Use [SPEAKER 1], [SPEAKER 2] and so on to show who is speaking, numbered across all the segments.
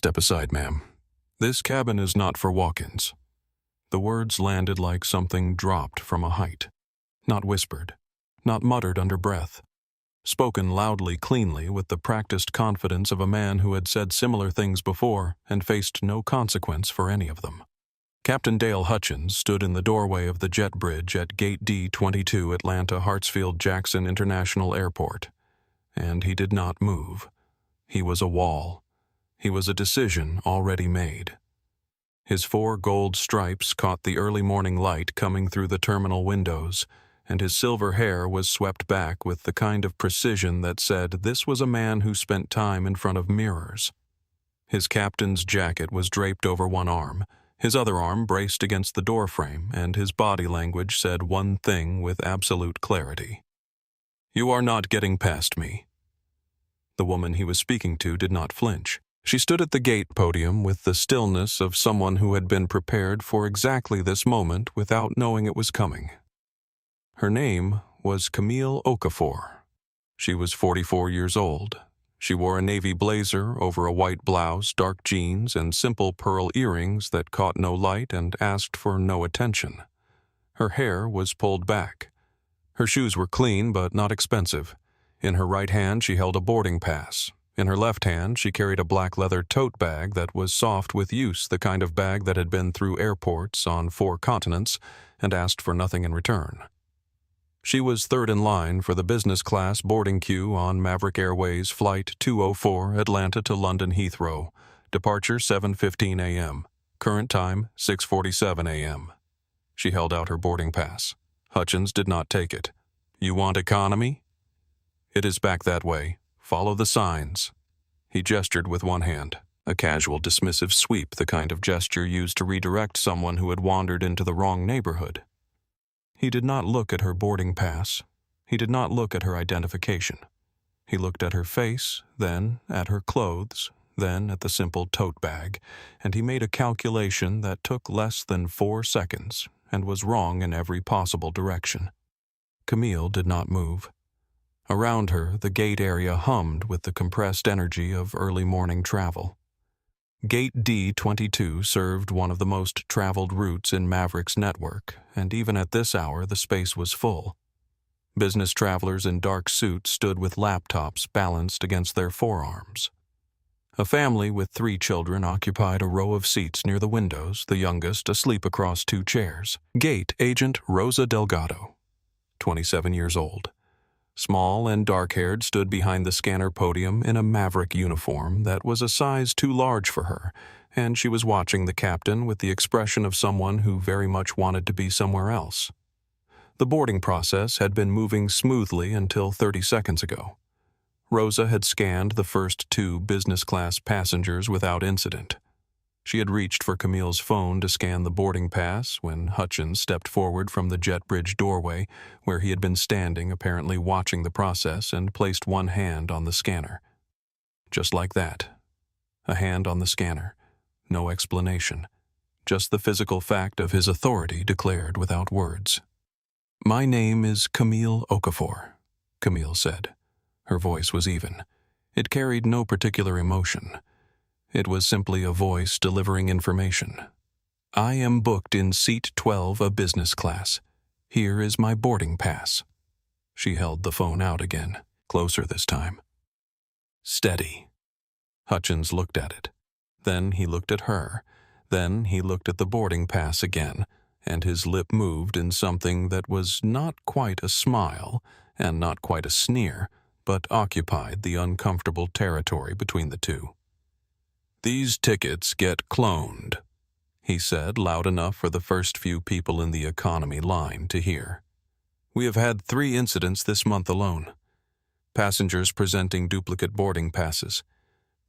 [SPEAKER 1] Step aside, ma'am. This cabin is not for walk-ins." The words landed like something dropped from a height. Not whispered, not muttered under breath. Spoken loudly, cleanly, with the practiced confidence of a man who had said similar things before and faced no consequence for any of them. Captain Dale Hutchins stood in the doorway of the jet bridge at Gate D-22 Atlanta Hartsfield-Jackson International Airport, and he did not move. He was a wall. He was a decision already made. His 4 gold stripes caught the early morning light coming through the terminal windows, and his silver hair was swept back with the kind of precision that said this was a man who spent time in front of mirrors. His captain's jacket was draped over one arm, his other arm braced against the doorframe, and his body language said one thing with absolute clarity. "You are not getting past me." The woman he was speaking to did not flinch. She stood at the gate podium with the stillness of someone who had been prepared for exactly this moment without knowing it was coming. Her name was Camille Okafor. She was 44 years old. She wore a navy blazer over a white blouse, dark jeans, and simple pearl earrings that caught no light and asked for no attention. Her hair was pulled back. Her shoes were clean but not expensive. In her right hand she held a boarding pass. In her left hand she carried a black leather tote bag that was soft with use, the kind of bag that had been through airports on 4 continents and asked for nothing in return. She was third in line for the business class boarding queue on Maverick Airways Flight 204 Atlanta to London Heathrow, departure 7:15 a.m., current time 6:47 a.m. She held out her boarding pass. Hutchins did not take it. "You want economy?" "It is back that way. Follow the signs." He gestured with one hand, a casual, dismissive sweep, the kind of gesture used to redirect someone who had wandered into the wrong neighborhood. He did not look at her boarding pass. He did not look at her identification. He looked at her face, then at her clothes, then at the simple tote bag, and he made a calculation that took less than 4 seconds and was wrong in every possible direction. Camille did not move. Around her, the gate area hummed with the compressed energy of early morning travel. Gate D-22 served one of the most traveled routes in Maverick's network, and even at this hour the space was full. Business travelers in dark suits stood with laptops balanced against their forearms. A family with 3 children occupied a row of seats near the windows, the youngest asleep across 2 chairs. Gate Agent Rosa Delgado, 27 years old. Small and dark-haired, stood behind the scanner podium in a Maverick uniform that was a size too large for her, and she was watching the captain with the expression of someone who very much wanted to be somewhere else. The boarding process had been moving smoothly until 30 seconds ago. Rosa had scanned the first 2 business-class passengers without incident. She had reached for Camille's phone to scan the boarding pass when Hutchins stepped forward from the jet bridge doorway, where he had been standing, apparently watching the process, and placed one hand on the scanner. Just like that. A hand on the scanner. No explanation. Just the physical fact of his authority declared without words. "My name is Camille Okafor," Camille said. Her voice was even. It carried no particular emotion. It was simply a voice delivering information. "I am booked in seat 12 of business class. Here is my boarding pass." She held the phone out again, closer this time. "Steady." Hutchins looked at it. Then he looked at her. Then he looked at the boarding pass again, and his lip moved in something that was not quite a smile and not quite a sneer, but occupied the uncomfortable territory between the two. "These tickets get cloned," he said, loud enough for the first few people in the economy line to hear. "We have had 3 incidents this month alone. Passengers presenting duplicate boarding passes.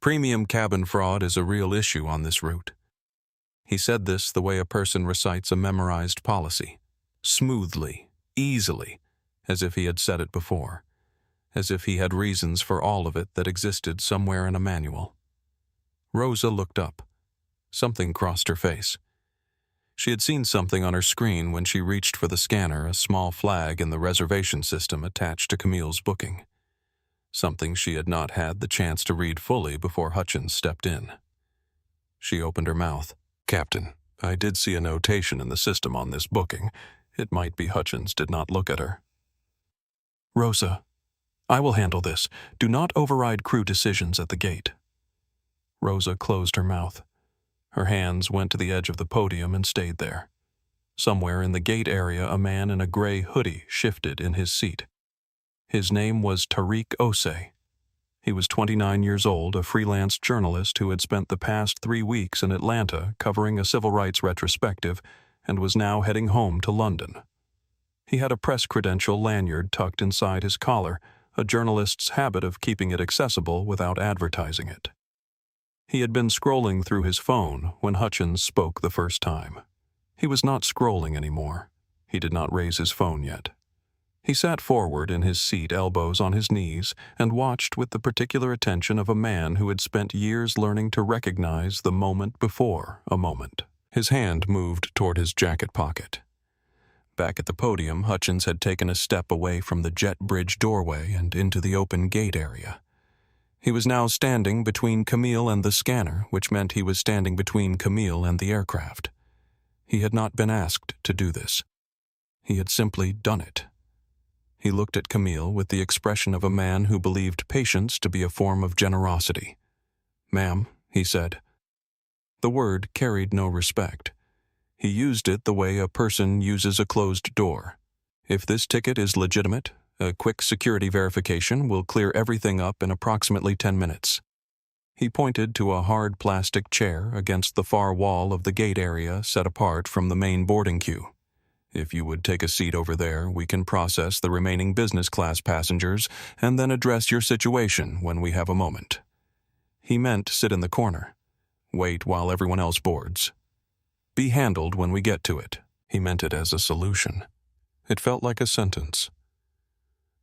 [SPEAKER 1] Premium cabin fraud is a real issue on this route." He said this the way a person recites a memorized policy, smoothly, easily, as if he had said it before, as if he had reasons for all of it that existed somewhere in a manual. Rosa looked up. Something crossed her face. She had seen something on her screen when she reached for the scanner, a small flag in the reservation system attached to Camille's booking. Something she had not had the chance to read fully before Hutchins stepped in. She opened her mouth. "Captain, I did see a notation in the system on this booking. It might be Hutchins did not look at her." "Rosa, I will handle this. Do not override crew decisions at the gate." Rosa closed her mouth. Her hands went to the edge of the podium and stayed there. Somewhere in the gate area, a man in a gray hoodie shifted in his seat. His name was Tariq Osei. He was 29 years old, a freelance journalist who had spent the past 3 weeks in Atlanta covering a civil rights retrospective and was now heading home to London. He had a press credential lanyard tucked inside his collar, a journalist's habit of keeping it accessible without advertising it. He had been scrolling through his phone when Hutchins spoke the first time. He was not scrolling anymore. He did not raise his phone yet. He sat forward in his seat, elbows on his knees, and watched with the particular attention of a man who had spent years learning to recognize the moment before a moment. His hand moved toward his jacket pocket. Back at the podium, Hutchins had taken a step away from the jet bridge doorway and into the open gate area. He was now standing between Camille and the scanner, which meant he was standing between Camille and the aircraft. He had not been asked to do this. He had simply done it. He looked at Camille with the expression of a man who believed patience to be a form of generosity. "Ma'am," he said. The word carried no respect. He used it the way a person uses a closed door. "If this ticket is legitimate, a quick security verification will clear everything up in approximately 10 minutes. He pointed to a hard plastic chair against the far wall of the gate area set apart from the main boarding queue. "If you would take a seat over there, we can process the remaining business class passengers and then address your situation when we have a moment." He meant sit in the corner. Wait while everyone else boards. "Be handled when we get to it." He meant it as a solution. It felt like a sentence.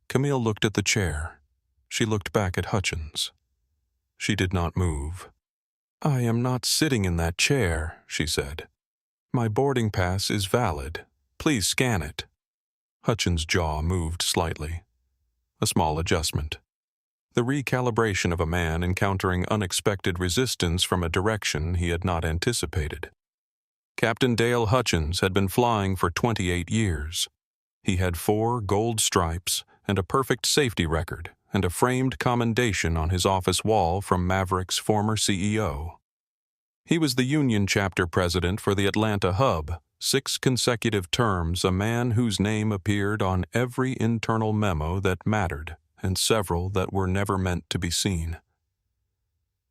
[SPEAKER 1] Camille looked at the chair. She looked back at Hutchins. She did not move. "I am not sitting in that chair," she said. "My boarding pass is valid. Please scan it." Hutchins' jaw moved slightly. A small adjustment. The recalibration of a man encountering unexpected resistance from a direction he had not anticipated. Captain Dale Hutchins had been flying for 28 years. He had 4 gold stripes and a perfect safety record and a framed commendation on his office wall from Maverick's former CEO. He was the union chapter president for the Atlanta hub, 6 consecutive terms, a man whose name appeared on every internal memo that mattered and several that were never meant to be seen.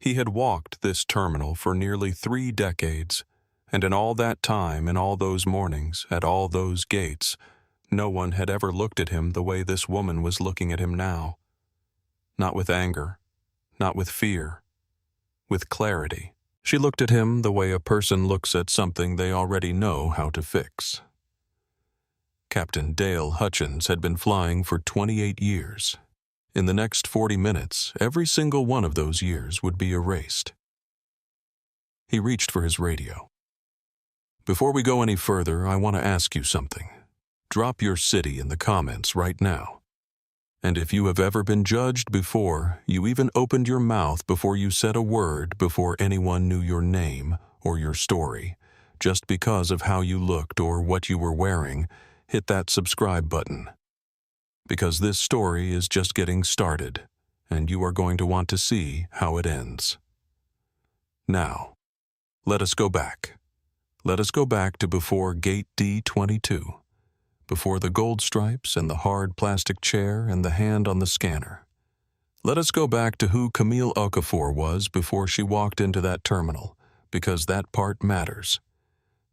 [SPEAKER 1] He had walked this terminal for nearly 3 decades, and in all that time, in all those mornings, at all those gates, no one had ever looked at him the way this woman was looking at him now. Not with anger, not with fear, with clarity. She looked at him the way a person looks at something they already know how to fix. Captain Dale Hutchins had been flying for 28 years. In the next 40 minutes, every single one of those years would be erased. He reached for his radio. "Before we go any further, I want to ask you something. Drop your city in the comments right now. And if you have ever been judged before, you even opened your mouth before you said a word before anyone knew your name or your story, just because of how you looked or what you were wearing, hit that subscribe button. Because this story is just getting started, and you are going to want to see how it ends. Now, let us go back. Let us go back to before Gate D22. Before the gold stripes and the hard plastic chair and the hand on the scanner. Let us go back to who Camille Okafor was before she walked into that terminal, because that part matters.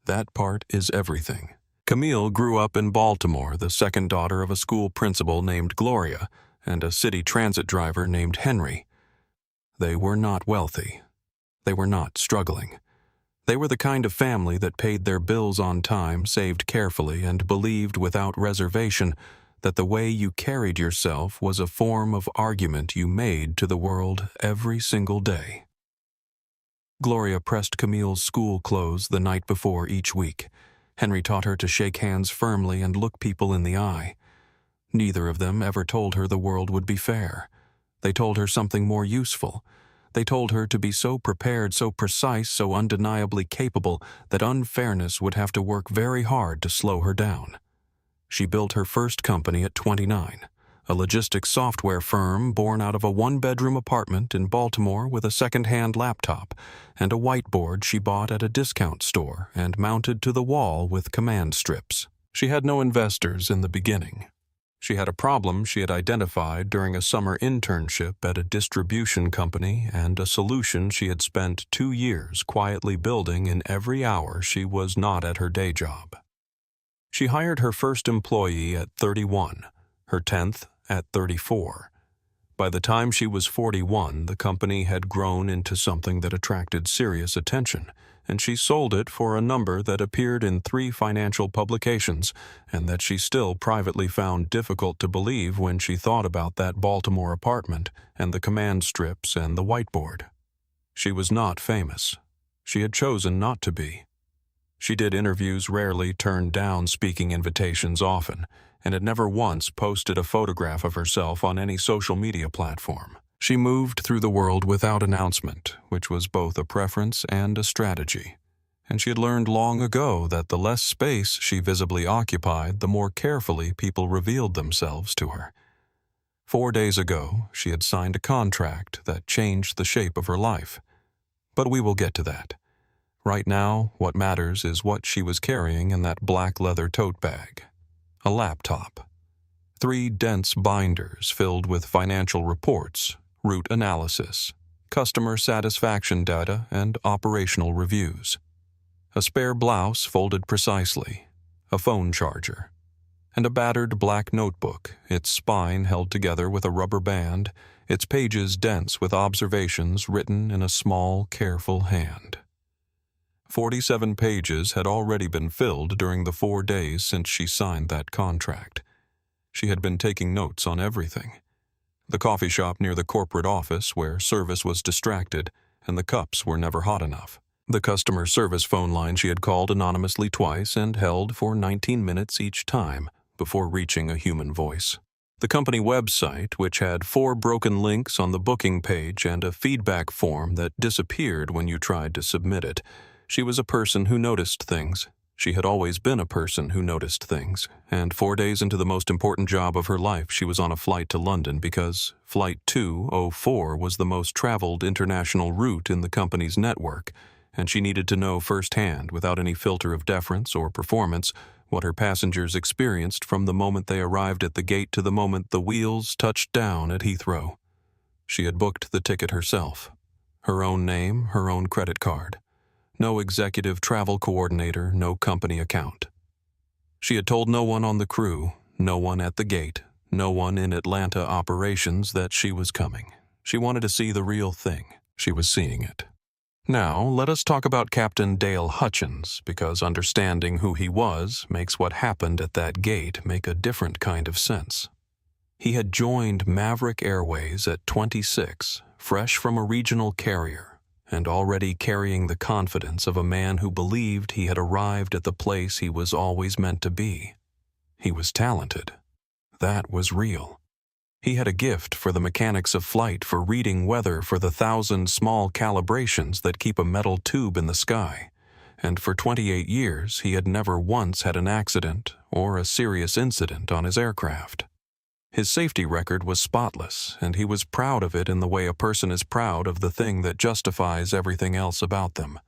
[SPEAKER 1] That part is everything. Camille grew up in Baltimore, the second daughter of a school principal named Gloria and a city transit driver named Henry. They were not wealthy. They were not struggling. They were the kind of family that paid their bills on time, saved carefully, and believed without reservation that the way you carried yourself was a form of argument you made to the world every single day. Gloria pressed Camille's school clothes the night before each week. Henry taught her to shake hands firmly and look people in the eye. Neither of them ever told her the world would be fair. They told her something more useful. They told her to be so prepared, so precise, so undeniably capable that unfairness would have to work very hard to slow her down. She built her first company at 29, a logistics software firm born out of a one-bedroom apartment in Baltimore with a second-hand laptop and a whiteboard she bought at a discount store and mounted to the wall with command strips. She had no investors in the beginning. She had a problem she had identified during a summer internship at a distribution company and a solution she had spent 2 years quietly building in every hour she was not at her day job. She hired her first employee at 31, her 10th at 34. By the time she was 41, the company had grown into something that attracted serious attention, and she sold it for a number that appeared in 3 financial publications and that she still privately found difficult to believe when she thought about that Baltimore apartment and the command strips and the whiteboard. She was not famous. She had chosen not to be. She did interviews rarely, turned down speaking invitations often, and had never once posted a photograph of herself on any social media platform. She moved through the world without announcement, which was both a preference and a strategy. And she had learned long ago that the less space she visibly occupied, the more carefully people revealed themselves to her. 4 days ago, she had signed a contract that changed the shape of her life. But we will get to that. Right now, what matters is what she was carrying in that black leather tote bag. A laptop. 3 dense binders filled with financial reports, route analysis, customer satisfaction data, and operational reviews. A spare blouse folded precisely, a phone charger, and a battered black notebook, its spine held together with a rubber band, its pages dense with observations written in a small, careful hand. 47 pages had already been filled during the 4 days since she signed that contract. She had been taking notes on everything. The coffee shop near the corporate office where service was distracted and the cups were never hot enough. The customer service phone line she had called anonymously twice and held for 19 minutes each time before reaching a human voice. The company website, which had 4 broken links on the booking page and a feedback form that disappeared when you tried to submit it. She was a person who noticed things. She had always been a person who noticed things, and 4 days into the most important job of her life, she was on a flight to London because Flight 204 was the most traveled international route in the company's network, and she needed to know firsthand, without any filter of deference or performance, what her passengers experienced from the moment they arrived at the gate to the moment the wheels touched down at Heathrow. She had booked the ticket herself. Her own name, her own credit card. No executive travel coordinator, no company account. She had told no one on the crew, no one at the gate, no one in Atlanta operations that she was coming. She wanted to see the real thing. She was seeing it. Now, let us talk about Captain Dale Hutchins, because understanding who he was makes what happened at that gate make a different kind of sense. He had joined Maverick Airways at 26, fresh from a regional carrier, and already carrying the confidence of a man who believed he had arrived at the place he was always meant to be. He was talented. That was real. He had a gift for the mechanics of flight, for reading weather, for the 1,000 small calibrations that keep a metal tube in the sky, and for 28 years he had never once had an accident or a serious incident on his aircraft. His safety record was spotless, and he was proud of it in the way a person is proud of the thing that justifies everything else about them.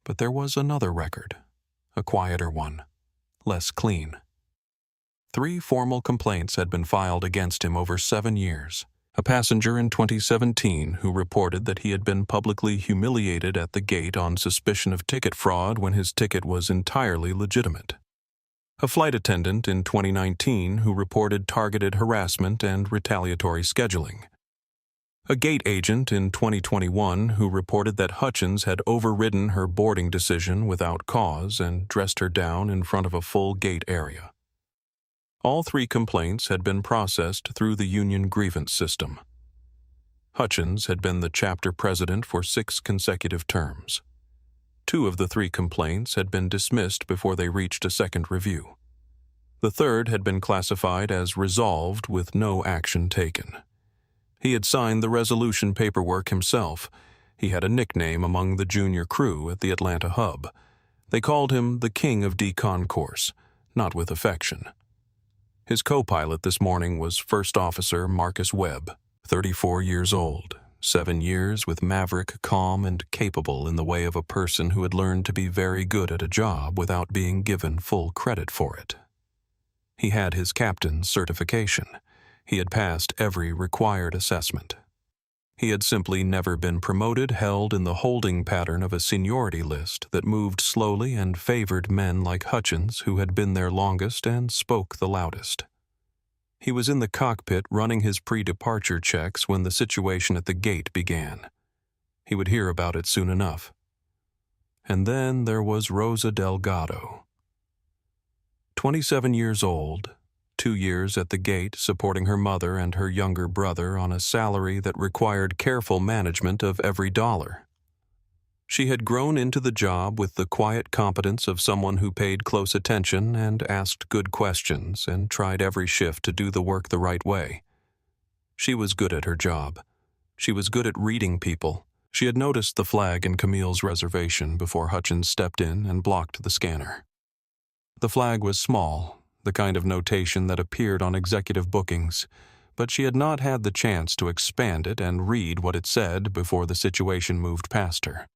[SPEAKER 1] But there was another record, a quieter one, less clean. 3 formal complaints had been filed against him over 7 years. A passenger in 2017 who reported that he had been publicly humiliated at the gate on suspicion of ticket fraud when his ticket was entirely legitimate. A flight attendant in 2019 who reported targeted harassment and retaliatory scheduling. A gate agent in 2021 who reported that Hutchins had overridden her boarding decision without cause and dressed her down in front of a full gate area. All 3 complaints had been processed through the union grievance system. Hutchins had been the chapter president for 6 consecutive terms. 2 of the 3 complaints had been dismissed before they reached a second review. The third had been classified as resolved with no action taken. He had signed the resolution paperwork himself. He had a nickname among the junior crew at the Atlanta hub. They called him the King of Deconcourse, not with affection. His co-pilot this morning was First Officer Marcus Webb, 34 years old, 7 years with Maverick, calm and capable in the way of a person who had learned to be very good at a job without being given full credit for it. He had his captain's certification. He had passed every required assessment. He had simply never been promoted, held in the holding pattern of a seniority list that moved slowly and favored men like Hutchins, who had been there longest and spoke the loudest. He was in the cockpit running his pre-departure checks when the situation at the gate began. He would hear about it soon enough. And then there was Rosa Delgado. 27 years old, 2 years at the gate supporting her mother and her younger brother on a salary that required careful management of every dollar. She had grown into the job with the quiet competence of someone who paid close attention and asked good questions and tried every shift to do the work the right way. She was good at her job. She was good at reading people. She had noticed the flag in Camille's reservation before Hutchins stepped in and blocked the scanner. The flag was small, the kind of notation that appeared on executive bookings, but she had not had the chance to expand it and read what it said before the situation moved past her.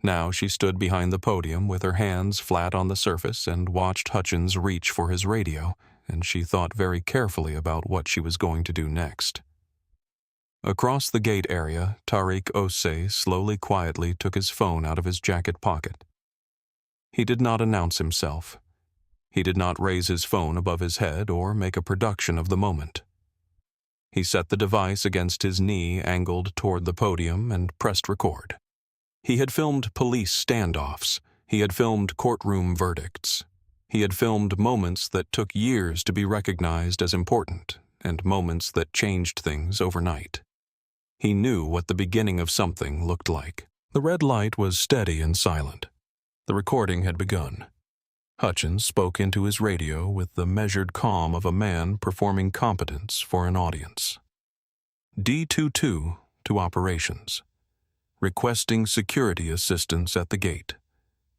[SPEAKER 1] Now she stood behind the podium with her hands flat on the surface and watched Hutchins reach for his radio, and she thought very carefully about what she was going to do next. Across the gate area, Tariq Osei slowly quietly took his phone out of his jacket pocket. He did not announce himself. He did not raise his phone above his head or make a production of the moment. He set the device against his knee angled toward the podium and pressed record. He had filmed police standoffs. He had filmed courtroom verdicts. He had filmed moments that took years to be recognized as important and moments that changed things overnight. He knew what the beginning of something looked like. The red light was steady and silent. The recording had begun. Hutchins spoke into his radio with the measured calm of a man performing competence for an audience. D22 to operations. Requesting security assistance at the gate.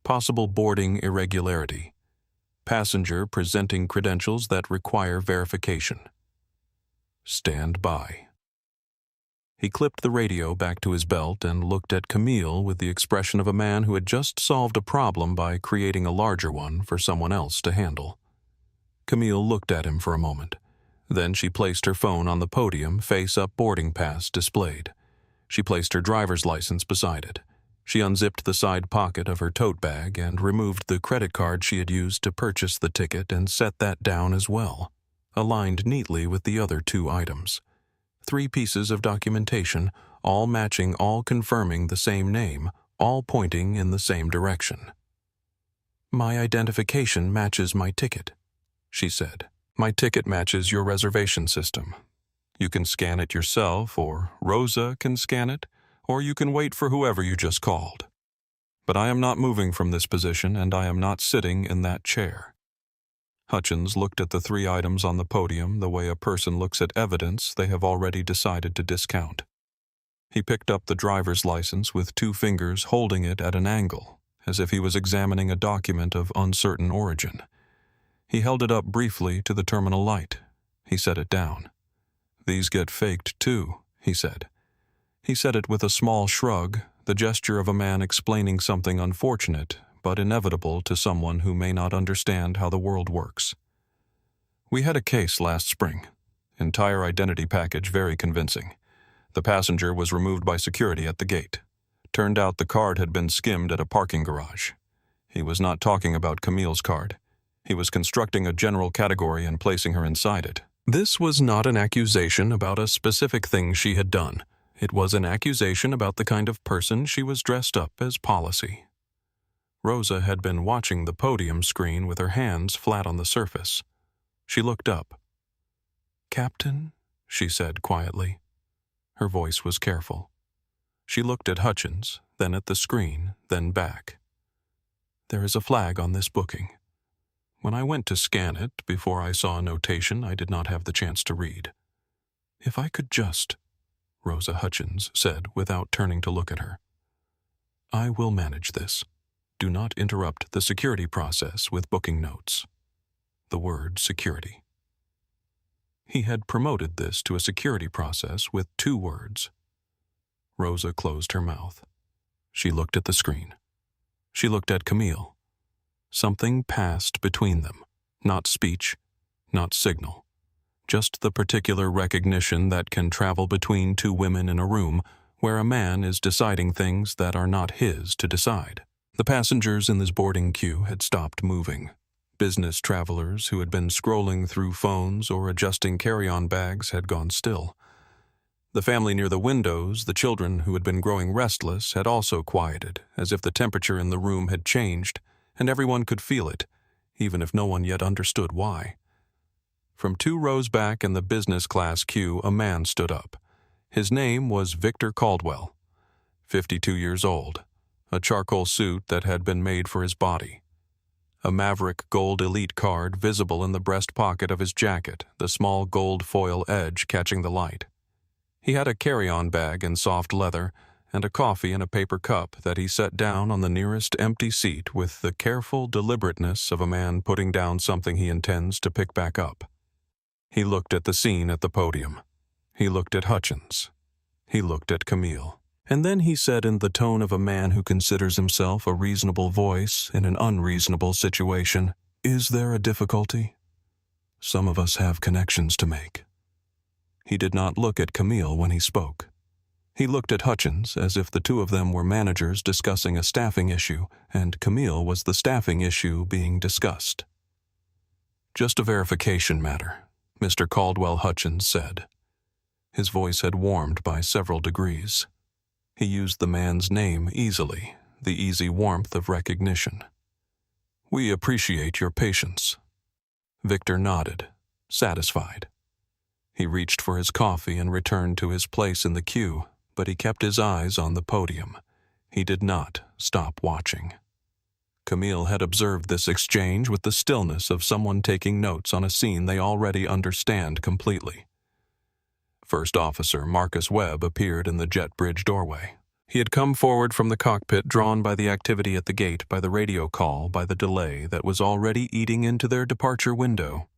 [SPEAKER 1] Possible boarding irregularity. Passenger presenting credentials that require verification. Stand by. He clipped the radio back to his belt and looked at Camille with the expression of a man who had just solved a problem by creating a larger one for someone else to handle. Camille looked at him for a moment. Then she placed her phone on the podium, face-up boarding pass displayed. She placed her driver's license beside it. She unzipped the side pocket of her tote bag and removed the credit card she had used to purchase the ticket and set that down as well, aligned neatly with the other 2 items. 3 pieces of documentation, all matching, all confirming the same name, all pointing in the same direction. "My identification matches my ticket," she said. "My ticket matches your reservation system. You can scan it yourself, or Rosa can scan it, or you can wait for whoever you just called. But I am not moving from this position, and I am not sitting in that chair." Hutchins looked at the 3 items on the podium the way a person looks at evidence they have already decided to discount. He picked up the driver's license with 2 fingers, holding it at an angle, as if he was examining a document of uncertain origin. He held it up briefly to the terminal light. He set it down. "These get faked too," he said. He said it with a small shrug, the gesture of a man explaining something unfortunate but inevitable to someone who may not understand how the world works. "We had a case last spring. Entire identity package very convincing. The passenger was removed by security at the gate. Turned out the card had been skimmed at a parking garage. He was not talking about Camille's card. He was constructing a general category and placing her inside it. This was not an accusation about a specific thing she had done. It was an accusation about the kind of person she was dressed up as policy." Rosa had been watching the podium screen with her hands flat on the surface. She looked up. "Captain," she said quietly. Her voice was careful. She looked at Hutchins, then at the screen, then back. "There is a flag on this booking. When I went to scan it, before I saw a notation I did not have the chance to read. "If I could just," Rosa Hutchins said without turning to look at her. "I will manage this. Do not interrupt the security process with booking notes." The word security. He had promoted this to a security process with 2 words. Rosa closed her mouth. She looked at the screen. She looked at Camille. Something passed between them. Not speech, not signal. Just the particular recognition that can travel between 2 women in a room where a man is deciding things that are not his to decide. The passengers in this boarding queue had stopped moving. Business travelers who had been scrolling through phones or adjusting carry-on bags had gone still. The family near the windows, the children who had been growing restless, had also quieted, as if the temperature in the room had changed, and everyone could feel it, even if no one yet understood why. From 2 rows back in the business class queue, a man stood up. His name was Victor Caldwell, 52 years old, a charcoal suit that had been made for his body. A Maverick Gold Elite card visible in the breast pocket of his jacket, the small gold foil edge catching the light. He had a carry-on bag in soft leather and a coffee in a paper cup that he set down on the nearest empty seat with the careful deliberateness of a man putting down something he intends to pick back up. He looked at the scene at the podium. He looked at Hutchins. He looked at Camille. And then he said in the tone of a man who considers himself a reasonable voice in an unreasonable situation, "Is there a difficulty? Some of us have connections to make." He did not look at Camille when he spoke. He looked at Hutchins as if the 2 of them were managers discussing a staffing issue, and Camille was the staffing issue being discussed. "Just a verification matter," Mr. Caldwell Hutchins said. His voice had warmed by several degrees. He used the man's name easily, the easy warmth of recognition. "We appreciate your patience." Victor nodded, satisfied. He reached for his coffee and returned to his place in the queue, but he kept his eyes on the podium. He did not stop watching. Camille had observed this exchange with the stillness of someone taking notes on a scene they already understand completely. First Officer Marcus Webb appeared in the jet bridge doorway. He had come forward from the cockpit, drawn by the activity at the gate, by the radio call, by the delay that was already eating into their departure window.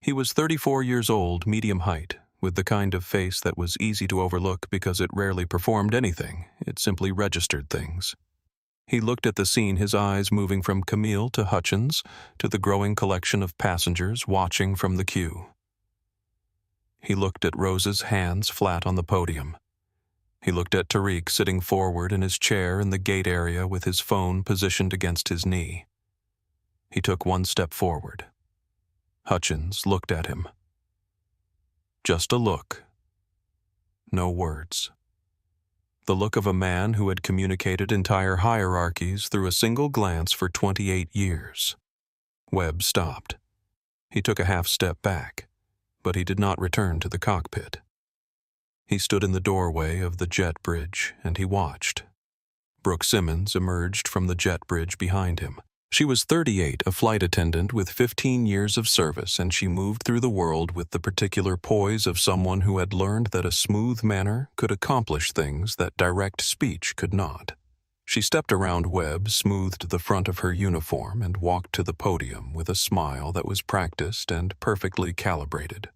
[SPEAKER 1] He was 34 years old, medium height, with the kind of face that was easy to overlook because it rarely performed anything, it simply registered things. He looked at the scene, his eyes moving from Camille to Hutchins to the growing collection of passengers watching from the queue. He looked at Rosa's hands flat on the podium. He looked at Tariq sitting forward in his chair in the gate area with his phone positioned against his knee. He took 1 step forward. Hutchins looked at him. Just a look. No words. The look of a man who had communicated entire hierarchies through a single glance for 28 years. Webb stopped. He took a half step back, but he did not return to the cockpit. He stood in the doorway of the jet bridge, and he watched. Brooke Simmons emerged from the jet bridge behind him. She was 38, a flight attendant with 15 years of service, and she moved through the world with the particular poise of someone who had learned that a smooth manner could accomplish things that direct speech could not. She stepped around Webb, smoothed the front of her uniform, and walked to the podium with a smile that was practiced and perfectly calibrated.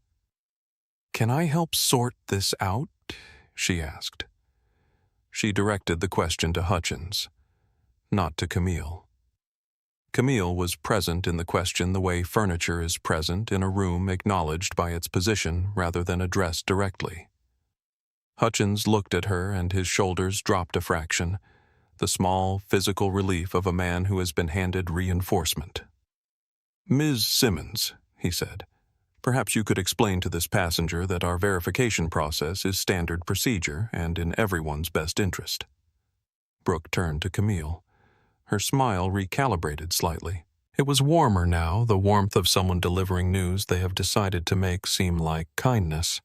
[SPEAKER 1] "Can I help sort this out?" she asked. She directed the question to Hutchins, not to Camille. Camille was present in the question the way furniture is present in a room acknowledged by its position rather than addressed directly. Hutchins looked at her and his shoulders dropped a fraction, the small physical relief of a man who has been handed reinforcement. "Ms. Simmons," he said, "perhaps you could explain to this passenger that our verification process is standard procedure and in everyone's best interest." Brooke turned to Camille. Her smile recalibrated slightly. It was warmer now, the warmth of someone delivering news they have decided to make seem like kindness.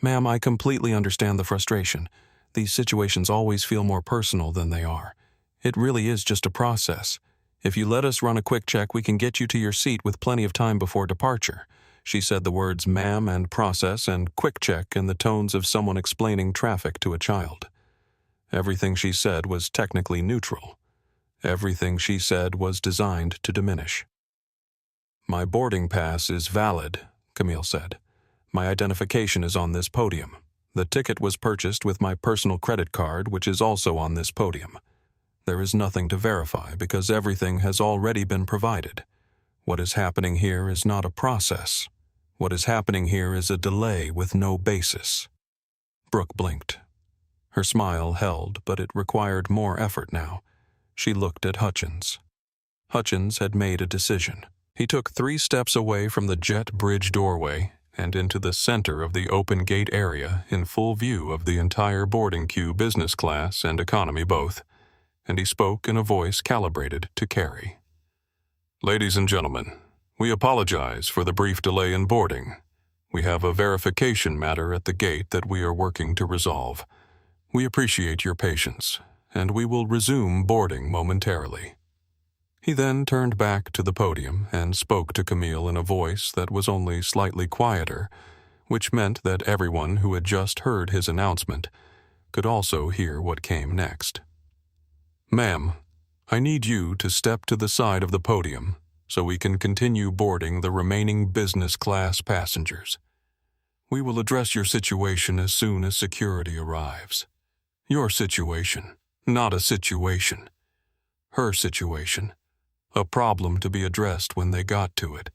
[SPEAKER 1] "Ma'am, I completely understand the frustration. These situations always feel more personal than they are. It really is just a process. If you let us run a quick check, we can get you to your seat with plenty of time before departure. She said the words ma'am and process and quick check in the tones of someone explaining traffic to a child. Everything she said was technically neutral. Everything she said was designed to diminish. My boarding pass is valid, Camille said. My identification is on this podium. The ticket was purchased with my personal credit card, which is also on this podium. There is nothing to verify because everything has already been provided. What is happening here is not a process. What is happening here is a delay with no basis. Brooke blinked. Her smile held, but it required more effort now. She looked at Hutchins. Hutchins had made a decision. He took 3 steps away from the jet bridge doorway and into the center of the open gate area in full view of the entire boarding queue, business class and economy both, and he spoke in a voice calibrated to carry. Ladies and gentlemen, we apologize for the brief delay in boarding. We have a verification matter at the gate that we are working to resolve. We appreciate your patience, and we will resume boarding momentarily. He then turned back to the podium and spoke to Camille in a voice that was only slightly quieter, which meant that everyone who had just heard his announcement could also hear what came next. Ma'am, I need you to step to the side of the podium so we can continue boarding the remaining business class passengers. We will address your situation as soon as security arrives. Your situation, not a situation. Her situation. A problem to be addressed when they got to it.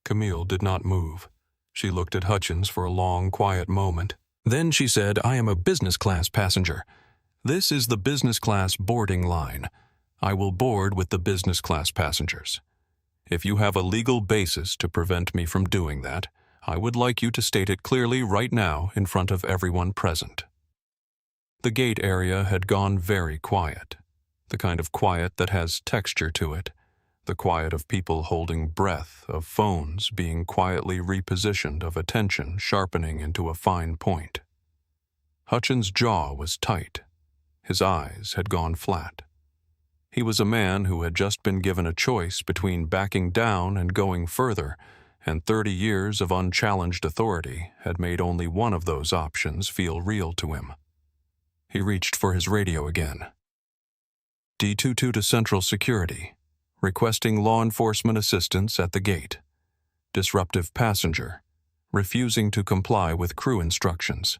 [SPEAKER 1] Camille did not move. She looked at Hutchins for a long, quiet moment. Then she said, I am a business class passenger. This is the business class boarding line. I will board with the business class passengers. If you have a legal basis to prevent me from doing that, I would like you to state it clearly right now in front of everyone present. The gate area had gone very quiet. The kind of quiet that has texture to it, the quiet of people holding breath, of phones being quietly repositioned, of attention sharpening into a fine point. Hutchins' jaw was tight. His eyes had gone flat. He was a man who had just been given a choice between backing down and going further, and 30 years of unchallenged authority had made only one of those options feel real to him. He reached for his radio again. D22 to Central Security, requesting law enforcement assistance at the gate. Disruptive passenger, refusing to comply with crew instructions.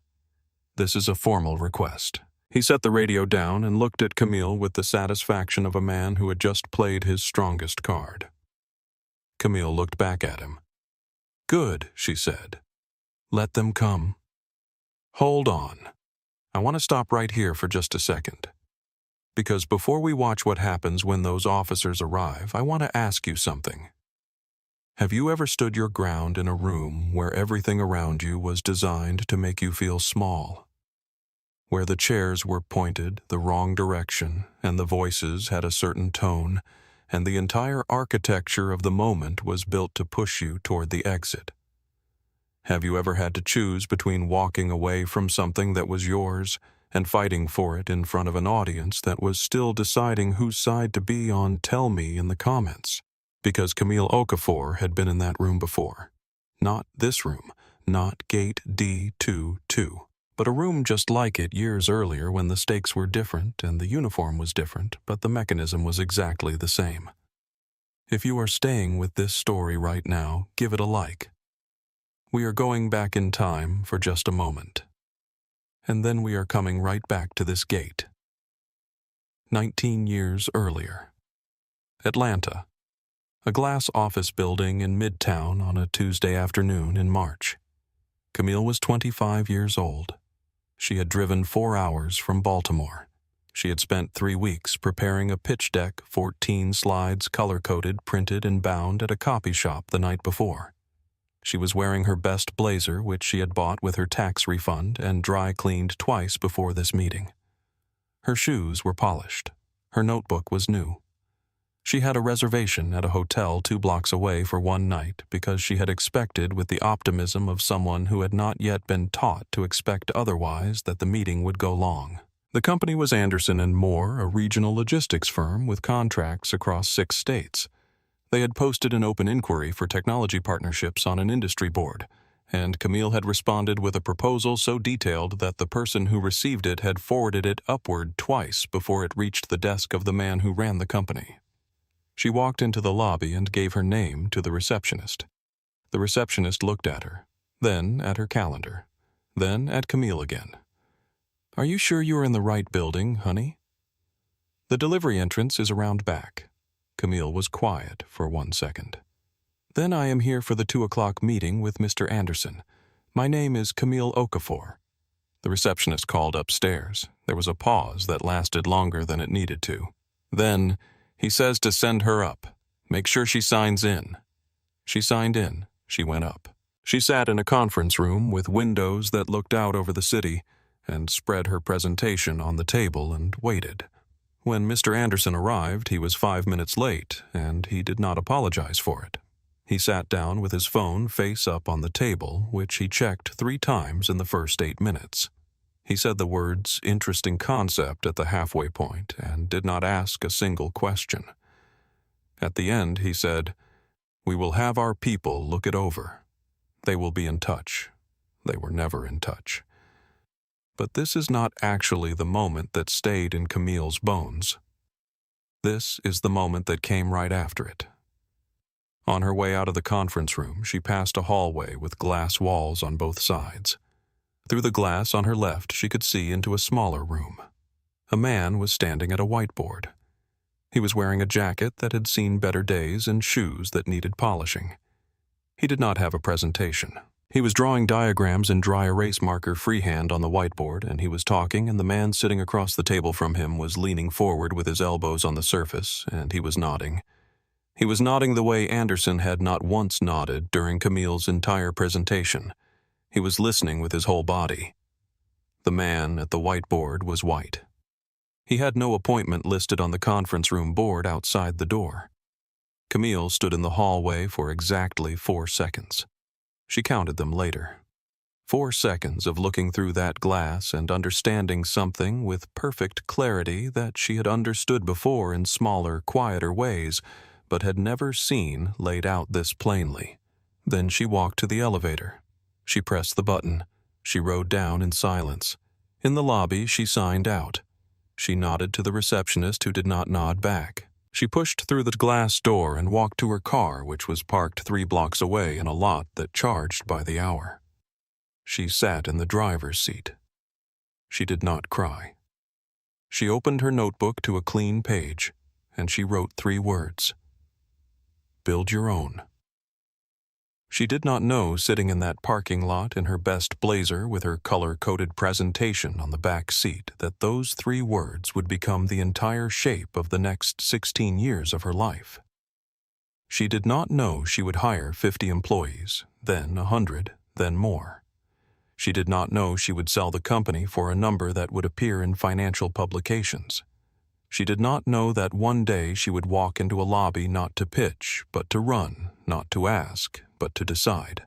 [SPEAKER 1] This is a formal request. He set the radio down and looked at Camille with the satisfaction of a man who had just played his strongest card. Camille looked back at him. Good, she said. Let them come. Hold on. I want to stop right here for just a second. Because before we watch what happens when those officers arrive, I want to ask you something. Have you ever stood your ground in a room where everything around you was designed to make you feel small? Where the chairs were pointed the wrong direction and the voices had a certain tone, and the entire architecture of the moment was built to push you toward the exit? Have you ever had to choose between walking away from something that was yours and fighting for it in front of an audience that was still deciding whose side to be on? Tell me in the comments. Because Camille Okafor had been in that room before. Not this room, not gate D22, but a room just like it years earlier when the stakes were different and the uniform was different, but the mechanism was exactly the same. If you are staying with this story right now, give it a like. We are going back in time for just a moment. And then we are coming right back to this gate. 19 years earlier. Atlanta. A glass office building in Midtown on a Tuesday afternoon in March. Camille was 25 years old. She had driven 4 hours from Baltimore. She had spent 3 weeks preparing a pitch deck, 14 slides color-coded, printed, and bound at a copy shop the night before. She was wearing her best blazer, which she had bought with her tax refund and dry-cleaned twice before this meeting. Her shoes were polished. Her notebook was new. She had a reservation at a hotel 2 blocks away for one night because she had expected, with the optimism of someone who had not yet been taught to expect otherwise, that the meeting would go long. The company was Anderson & Moore, a regional logistics firm with contracts across 6 states. They had posted an open inquiry for technology partnerships on an industry board, and Camille had responded with a proposal so detailed that the person who received it had forwarded it upward twice before it reached the desk of the man who ran the company. She walked into the lobby and gave her name to the receptionist. The receptionist looked at her, then at her calendar, then at Camille again. "Are you sure you are in the right building, honey?" "The delivery entrance is around back." Camille was quiet for 1 second. "Then I am here for the 2 o'clock meeting with Mr. Anderson. My name is Camille Okafor." The receptionist called upstairs. There was a pause that lasted longer than it needed to. Then, "He says to send her up. Make sure she signs in." She signed in. She went up. She sat in a conference room with windows that looked out over the city and spread her presentation on the table and waited. When Mr. Anderson arrived, he was 5 minutes late, and he did not apologize for it. He sat down with his phone face up on the table, which he checked 3 times in the first 8 minutes. He said the words "interesting concept" at the halfway point and did not ask a single question. At the end, he said, "We will have our people look it over. They will be in touch." They were never in touch. But this is not actually the moment that stayed in Camille's bones. This is the moment that came right after it. On her way out of the conference room, she passed a hallway with glass walls on both sides. Through the glass on her left, she could see into a smaller room. A man was standing at a whiteboard. He was wearing a jacket that had seen better days and shoes that needed polishing. He did not have a presentation. He was drawing diagrams in dry erase marker freehand on the whiteboard, and he was talking, and the man sitting across the table from him was leaning forward with his elbows on the surface, and he was nodding. He was nodding the way Anderson had not once nodded during Camille's entire presentation. He was listening with his whole body. The man at the whiteboard was white. He had no appointment listed on the conference room board outside the door. Camille stood in the hallway for exactly 4 seconds. She counted them later. 4 seconds of looking through that glass and understanding something with perfect clarity that she had understood before in smaller, quieter ways, but had never seen laid out this plainly. Then she walked to the elevator. She pressed the button. She rode down in silence. In the lobby, she signed out. She nodded to the receptionist, who did not nod back. She pushed through the glass door and walked to her car, which was parked 3 blocks away in a lot that charged by the hour. She sat in the driver's seat. She did not cry. She opened her notebook to a clean page, and she wrote 3 words. "Build your own." She did not know, sitting in that parking lot in her best blazer with her color-coded presentation on the back seat, that those 3 words would become the entire shape of the next 16 years of her life. She did not know she would hire 50 employees, then 100, then more. She did not know she would sell the company for a number that would appear in financial publications. She did not know that one day she would walk into a lobby not to pitch, but to run, not to ask, but to decide.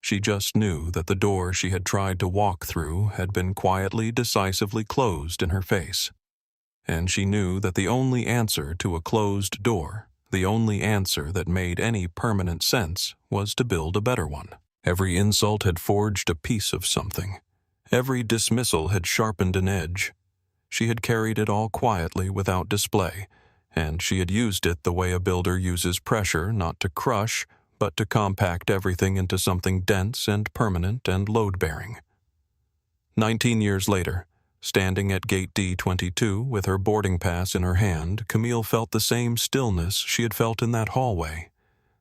[SPEAKER 1] She just knew that the door she had tried to walk through had been quietly, decisively closed in her face. And she knew that the only answer to a closed door, the only answer that made any permanent sense, was to build a better one. Every insult had forged a piece of something. Every dismissal had sharpened an edge. She had carried it all quietly without display, and she had used it the way a builder uses pressure, not to crush, but to compact everything into something dense and permanent and load-bearing. 19 years later, standing at gate D22 with her boarding pass in her hand, Camille felt the same stillness she had felt in that hallway,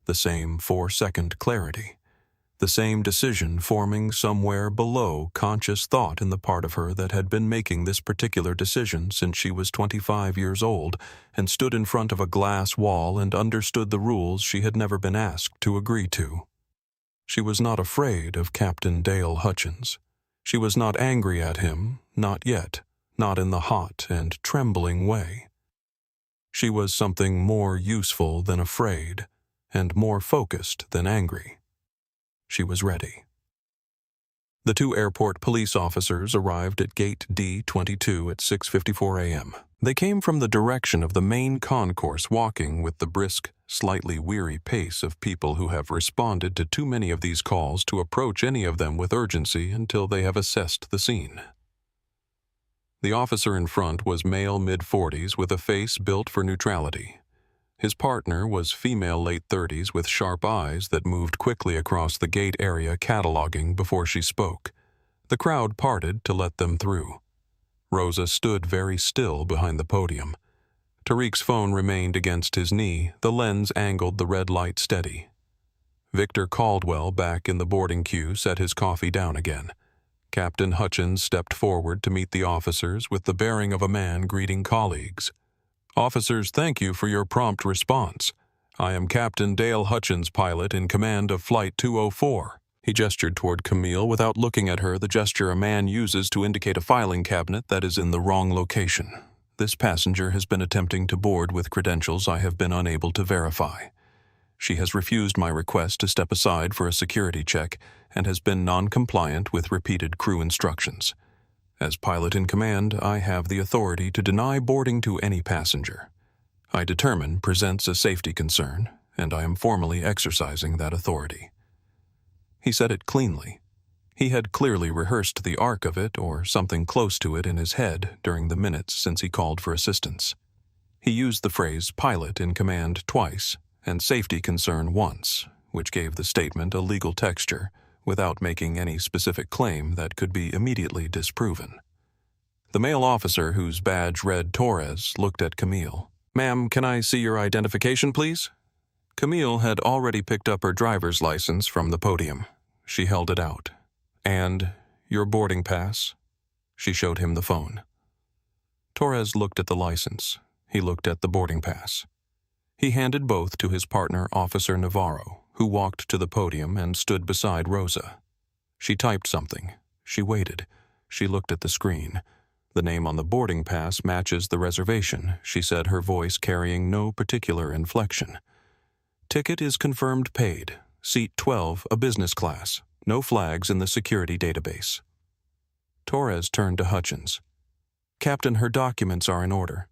[SPEAKER 1] the same 4-second clarity, the same decision forming somewhere below conscious thought in the part of her that had been making this particular decision since she was 25 years old and stood in front of a glass wall and understood the rules she had never been asked to agree to. She was not afraid of Captain Dale Hutchins. She was not angry at him, not yet, not in the hot and trembling way. She was something more useful than afraid, and more focused than angry. She was ready. The two airport police officers arrived at gate D-22 at 6:54 a.m. They came from the direction of the main concourse, walking with the brisk, slightly weary pace of people who have responded to too many of these calls to approach any of them with urgency until they have assessed the scene. The officer in front was male mid-40s with a face built for neutrality. His partner was female late 30s with sharp eyes that moved quickly across the gate area cataloging before she spoke. The crowd parted to let them through. Rosa stood very still behind the podium. Tariq's phone remained against his knee, the lens angled the red light steady. Victor Caldwell, back in the boarding queue, set his coffee down again. Captain Hutchins stepped forward to meet the officers with the bearing of a man greeting colleagues. "Officers, thank you for your prompt response. I am Captain Dale Hutchins, pilot in command of Flight 204. He gestured toward Camille without looking at her, the gesture a man uses to indicate a filing cabinet that is in the wrong location. "This passenger has been attempting to board with credentials I have been unable to verify. She has refused my request to step aside for a security check and has been non-compliant with repeated crew instructions. As pilot in command, I have the authority to deny boarding to any passenger. I determine presents a safety concern, and I am formally exercising that authority." He said it cleanly. He had clearly rehearsed the arc of it or something close to it in his head during the minutes since he called for assistance. He used the phrase pilot in command twice and safety concern once, which gave the statement a legal texture without making any specific claim that could be immediately disproven. The male officer whose badge read Torres looked at Camille. "Ma'am, can I see your identification, please?" Camille had already picked up her driver's license from the podium. She held it out. "And your boarding pass?" She showed him the phone. Torres looked at the license. He looked at the boarding pass. He handed both to his partner, Officer Navarro, who walked to the podium and stood beside Rosa. She typed something. She waited. She looked at the screen. "The name on the boarding pass matches the reservation," she said, her voice carrying no particular inflection. "Ticket is confirmed paid. Seat 12, a business class. No flags in the security database." Torres turned to Hutchins. "Captain, her documents are in order.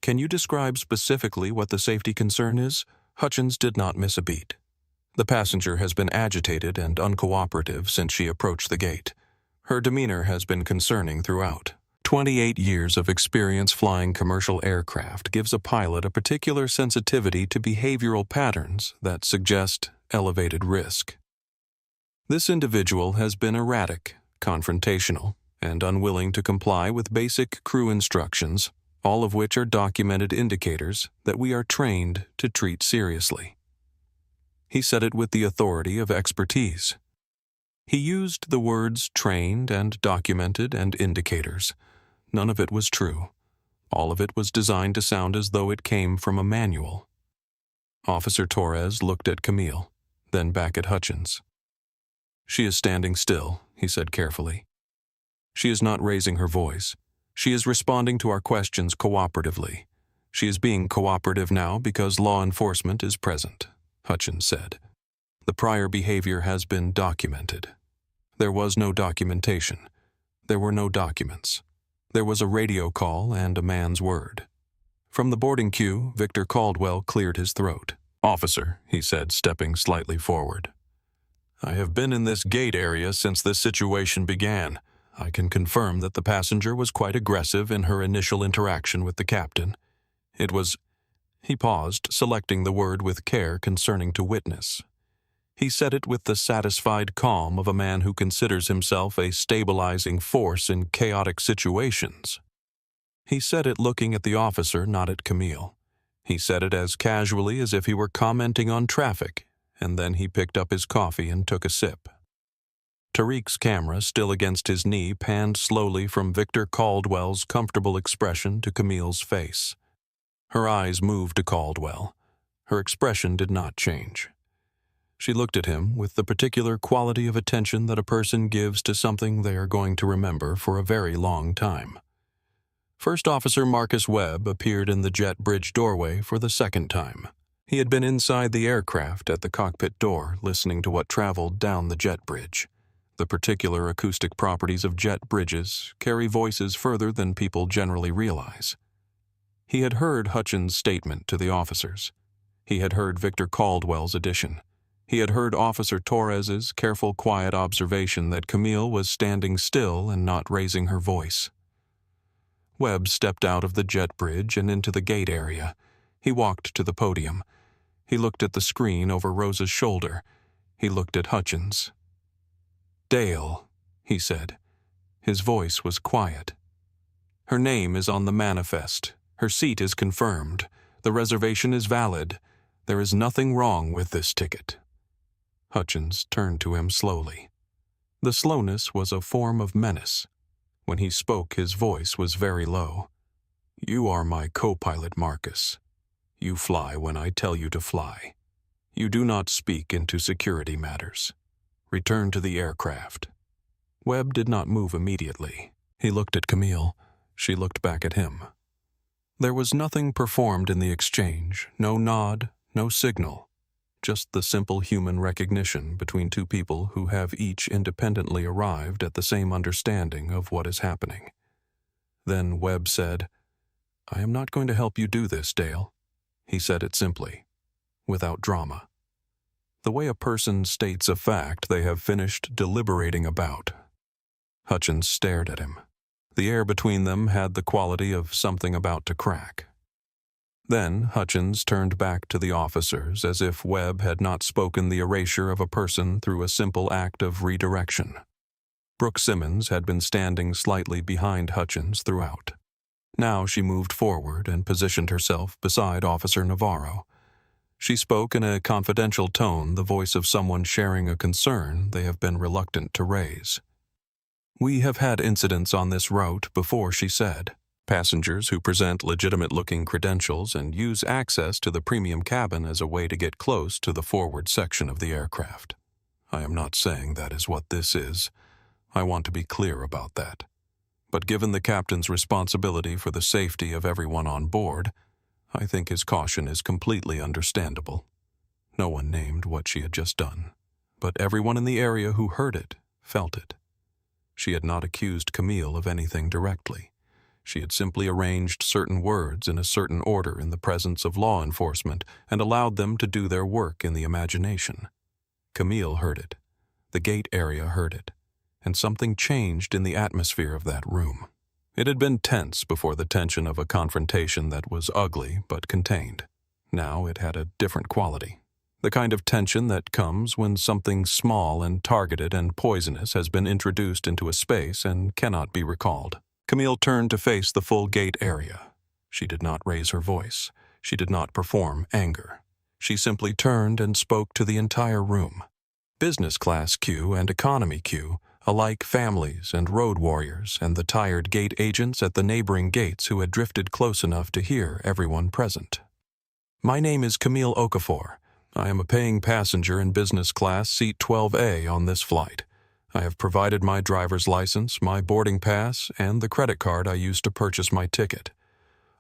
[SPEAKER 1] Can you describe specifically what the safety concern is?" Hutchins did not miss a beat. "The passenger has been agitated and uncooperative since she approached the gate. Her demeanor has been concerning throughout. 28 years of experience flying commercial aircraft gives a pilot a particular sensitivity to behavioral patterns that suggest elevated risk. This individual has been erratic, confrontational, and unwilling to comply with basic crew instructions, all of which are documented indicators that we are trained to treat seriously." He said it with the authority of expertise. He used the words trained and documented and indicators. None of it was true. All of it was designed to sound as though it came from a manual. Officer Torres looked at Camille, then back at Hutchins. "She is standing still," he said carefully. "She is not raising her voice. She is responding to our questions cooperatively. She is being cooperative now because law enforcement is present," Hutchins said. "The prior behavior has been documented." There was no documentation. There were no documents. There was a radio call and a man's word. From the boarding queue, Victor Caldwell cleared his throat. "Officer," he said, stepping slightly forward. "I have been in this gate area since this situation began. I can confirm that the passenger was quite aggressive in her initial interaction with the captain. It was—" He paused, selecting the word with care concerning to witness. He said it with the satisfied calm of a man who considers himself a stabilizing force in chaotic situations. He said it looking at the officer, not at Camille. He said it as casually as if he were commenting on traffic, and then he picked up his coffee and took a sip. Tariq's camera, still against his knee, panned slowly from Victor Caldwell's comfortable expression to Camille's face. Her eyes moved to Caldwell. Her expression did not change. She looked at him with the particular quality of attention that a person gives to something they are going to remember for a very long time. First Officer Marcus Webb appeared in the jet bridge doorway for the second time. He had been inside the aircraft at the cockpit door, listening to what traveled down the jet bridge. The particular acoustic properties of jet bridges carry voices further than people generally realize. He had heard Hutchins' statement to the officers. He had heard Victor Caldwell's addition. He had heard Officer Torres's careful, quiet observation that Camille was standing still and not raising her voice. Webb stepped out of the jet bridge and into the gate area. He walked to the podium. He looked at the screen over Rosa's shoulder. He looked at Hutchins. "Dale," he said. His voice was quiet. "Her name is on the manifest. Her seat is confirmed. The reservation is valid. There is nothing wrong with this ticket." Hutchins turned to him slowly. The slowness was a form of menace. When he spoke, his voice was very low. "You are my co-pilot, Marcus. You fly when I tell you to fly. You do not speak into security matters. Return to the aircraft." Webb did not move immediately. He looked at Camille. She looked back at him. There was nothing performed in the exchange, no nod, no signal, just the simple human recognition between two people who have each independently arrived at the same understanding of what is happening. Then Webb said, "I am not going to help you do this, Dale." He said it simply, without drama. The way a person states a fact they have finished deliberating about. Hutchins stared at him. The air between them had the quality of something about to crack. Then Hutchins turned back to the officers as if Webb had not spoken the erasure of a person through a simple act of redirection. Brooke Simmons had been standing slightly behind Hutchins throughout. Now she moved forward and positioned herself beside Officer Navarro. She spoke in a confidential tone, the voice of someone sharing a concern they have been reluctant to raise. "We have had incidents on this route before," she said. "Passengers who present legitimate-looking credentials and use access to the premium cabin as a way to get close to the forward section of the aircraft. I am not saying that is what this is. I want to be clear about that. But given the captain's responsibility for the safety of everyone on board, I think his caution is completely understandable." No one named what she had just done, but everyone in the area who heard it felt it. She had not accused Camille of anything directly. She had simply arranged certain words in a certain order in the presence of law enforcement and allowed them to do their work in the imagination. Camille heard it. The gate area heard it. And something changed in the atmosphere of that room. It had been tense before the tension of a confrontation that was ugly but contained. Now it had a different quality. The kind of tension that comes when something small and targeted and poisonous has been introduced into a space and cannot be recalled. Camille turned to face the full gate area. She did not raise her voice. She did not perform anger. She simply turned and spoke to the entire room. Business class queue and economy queue, alike families and road warriors and the tired gate agents at the neighboring gates who had drifted close enough to hear everyone present. "My name is Camille Okafor. I am a paying passenger in business class seat 12A on this flight. I have provided my driver's license, my boarding pass, and the credit card I used to purchase my ticket.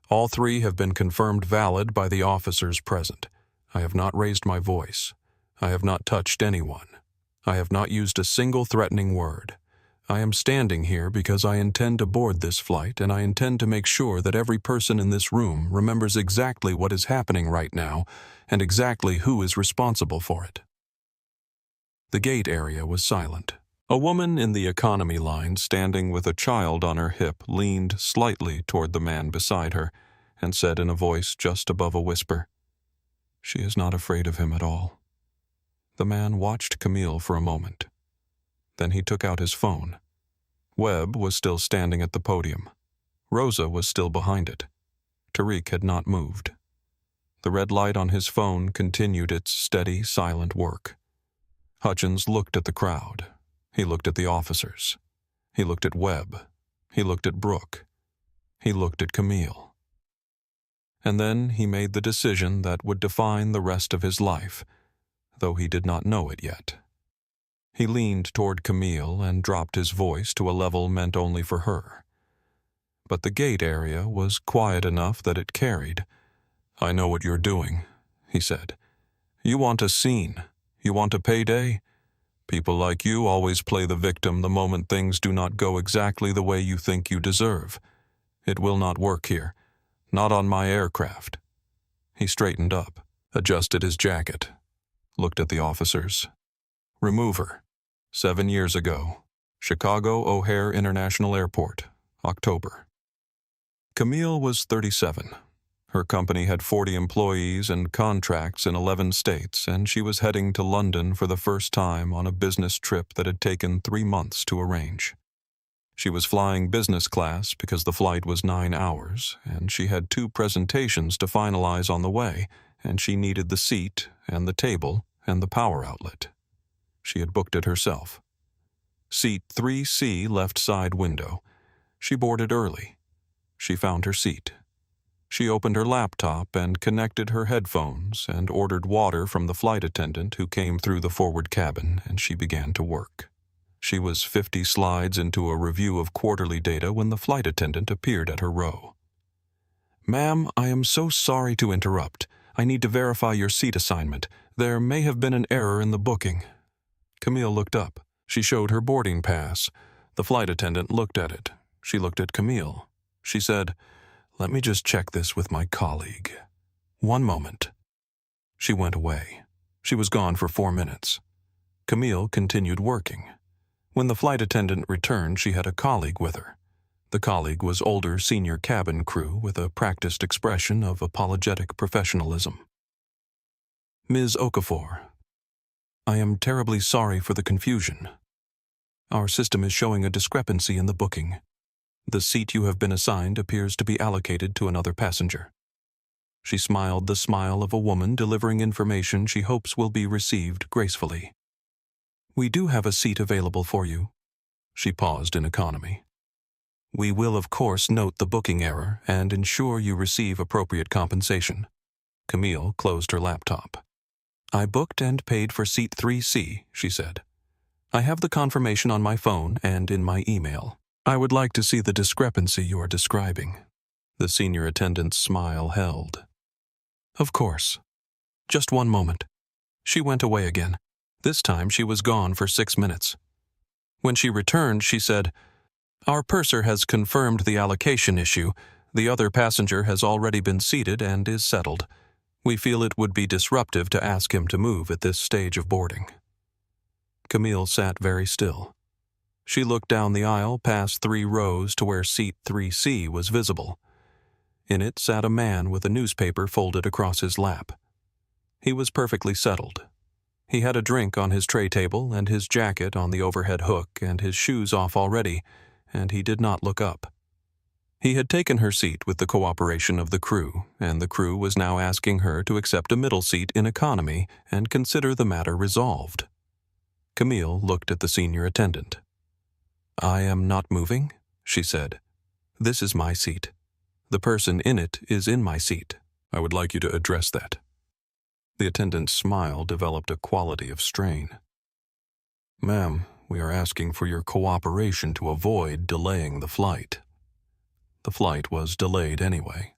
[SPEAKER 1] All three have been confirmed valid by the officers present. I have not raised my voice. I have not touched anyone. I have not used a single threatening word. I am standing here because I intend to board this flight, and I intend to make sure that every person in this room remembers exactly what is happening right now and exactly who is responsible for it." The gate area was silent. A woman in the economy line standing with a child on her hip leaned slightly toward the man beside her and said in a voice just above a whisper, "She is not afraid of him at all." The man watched Camille for a moment. Then he took out his phone. Webb was still standing at the podium. Rosa was still behind it. Tariq had not moved. The red light on his phone continued its steady, silent work. Hutchins looked at the crowd. He looked at the officers. He looked at Webb. He looked at Brooke. He looked at Camille. And then he made the decision that would define the rest of his life, though he did not know it yet. He leaned toward Camille and dropped his voice to a level meant only for her. But the gate area was quiet enough that it carried. "I know what you're doing," he said. "You want a scene. You want a payday? People like you always play the victim the moment things do not go exactly the way you think you deserve. It will not work here. Not on my aircraft." He straightened up, adjusted his jacket, looked at the officers. "Remover. 7 years ago. Chicago O'Hare International Airport. October." Camille was 37. Her company had 40 employees and contracts in 11 states, and she was heading to London for the first time on a business trip that had taken 3 months to arrange. She was flying business class because the flight was 9 hours, and she had 2 presentations to finalize on the way, and she needed the seat and the table and the power outlet. She had booked it herself. Seat 3C, left side window. She boarded early. She found her seat. She opened her laptop and connected her headphones and ordered water from the flight attendant who came through the forward cabin, and she began to work. She was 50 slides into a review of quarterly data when the flight attendant appeared at her row. "Ma'am, I am so sorry to interrupt. I need to verify your seat assignment. There may have been an error in the booking." Camille looked up. She showed her boarding pass. The flight attendant looked at it. She looked at Camille. She said, "Let me just check this with my colleague. 1 moment." She went away. She was gone for 4 minutes. Camille continued working. When the flight attendant returned, she had a colleague with her. The colleague was older senior cabin crew with a practiced expression of apologetic professionalism. "Ms. Okafor, I am terribly sorry for the confusion. Our system is showing a discrepancy in the booking. The seat you have been assigned appears to be allocated to another passenger." She smiled the smile of a woman delivering information she hopes will be received gracefully. "We do have a seat available for you." She paused in economy. "We will of course note the booking error and ensure you receive appropriate compensation." Camille closed her laptop. "I booked and paid for seat 3C, she said. "I have the confirmation on my phone and in my email. I would like to see the discrepancy you are describing." The senior attendant's smile held. "Of course. Just 1 moment." She went away again. This time she was gone for 6 minutes. When she returned, she said, "Our purser has confirmed the allocation issue. The other passenger has already been seated and is settled. We feel it would be disruptive to ask him to move at this stage of boarding." Camille sat very still. She looked down the aisle past 3 rows to where seat 3C was visible. In it sat a man with a newspaper folded across his lap. He was perfectly settled. He had a drink on his tray table and his jacket on the overhead hook and his shoes off already, and he did not look up. He had taken her seat with the cooperation of the crew, and the crew was now asking her to accept a middle seat in economy and consider the matter resolved. Camille looked at the senior attendant. "I am not moving," she said. "This is my seat. The person in it is in my seat. I would like you to address that." The attendant's smile developed a quality of strain. "Ma'am, we are asking for your cooperation to avoid delaying the flight." The flight was delayed anyway.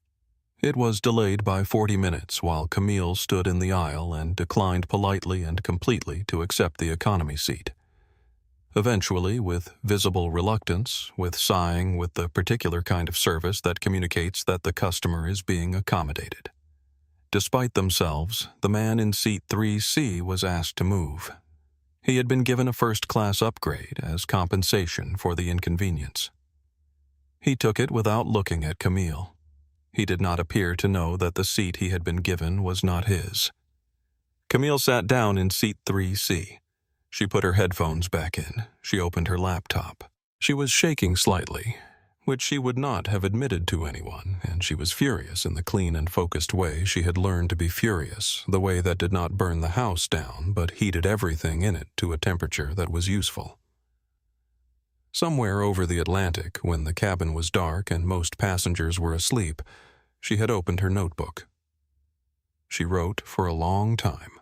[SPEAKER 1] It was delayed by 40 minutes while Camille stood in the aisle and declined politely and completely to accept the economy seat. Eventually, with visible reluctance, with sighing with the particular kind of service that communicates that the customer is being accommodated. Despite themselves, the man in seat 3C was asked to move. He had been given a first-class upgrade as compensation for the inconvenience. He took it without looking at Camille. He did not appear to know that the seat he had been given was not his. Camille sat down in seat 3C. She put her headphones back in. She opened her laptop. She was shaking slightly, which she would not have admitted to anyone, and she was furious in the clean and focused way she had learned to be furious, the way that did not burn the house down but heated everything in it to a temperature that was useful. Somewhere over the Atlantic, when the cabin was dark and most passengers were asleep, she had opened her notebook. She wrote for a long time.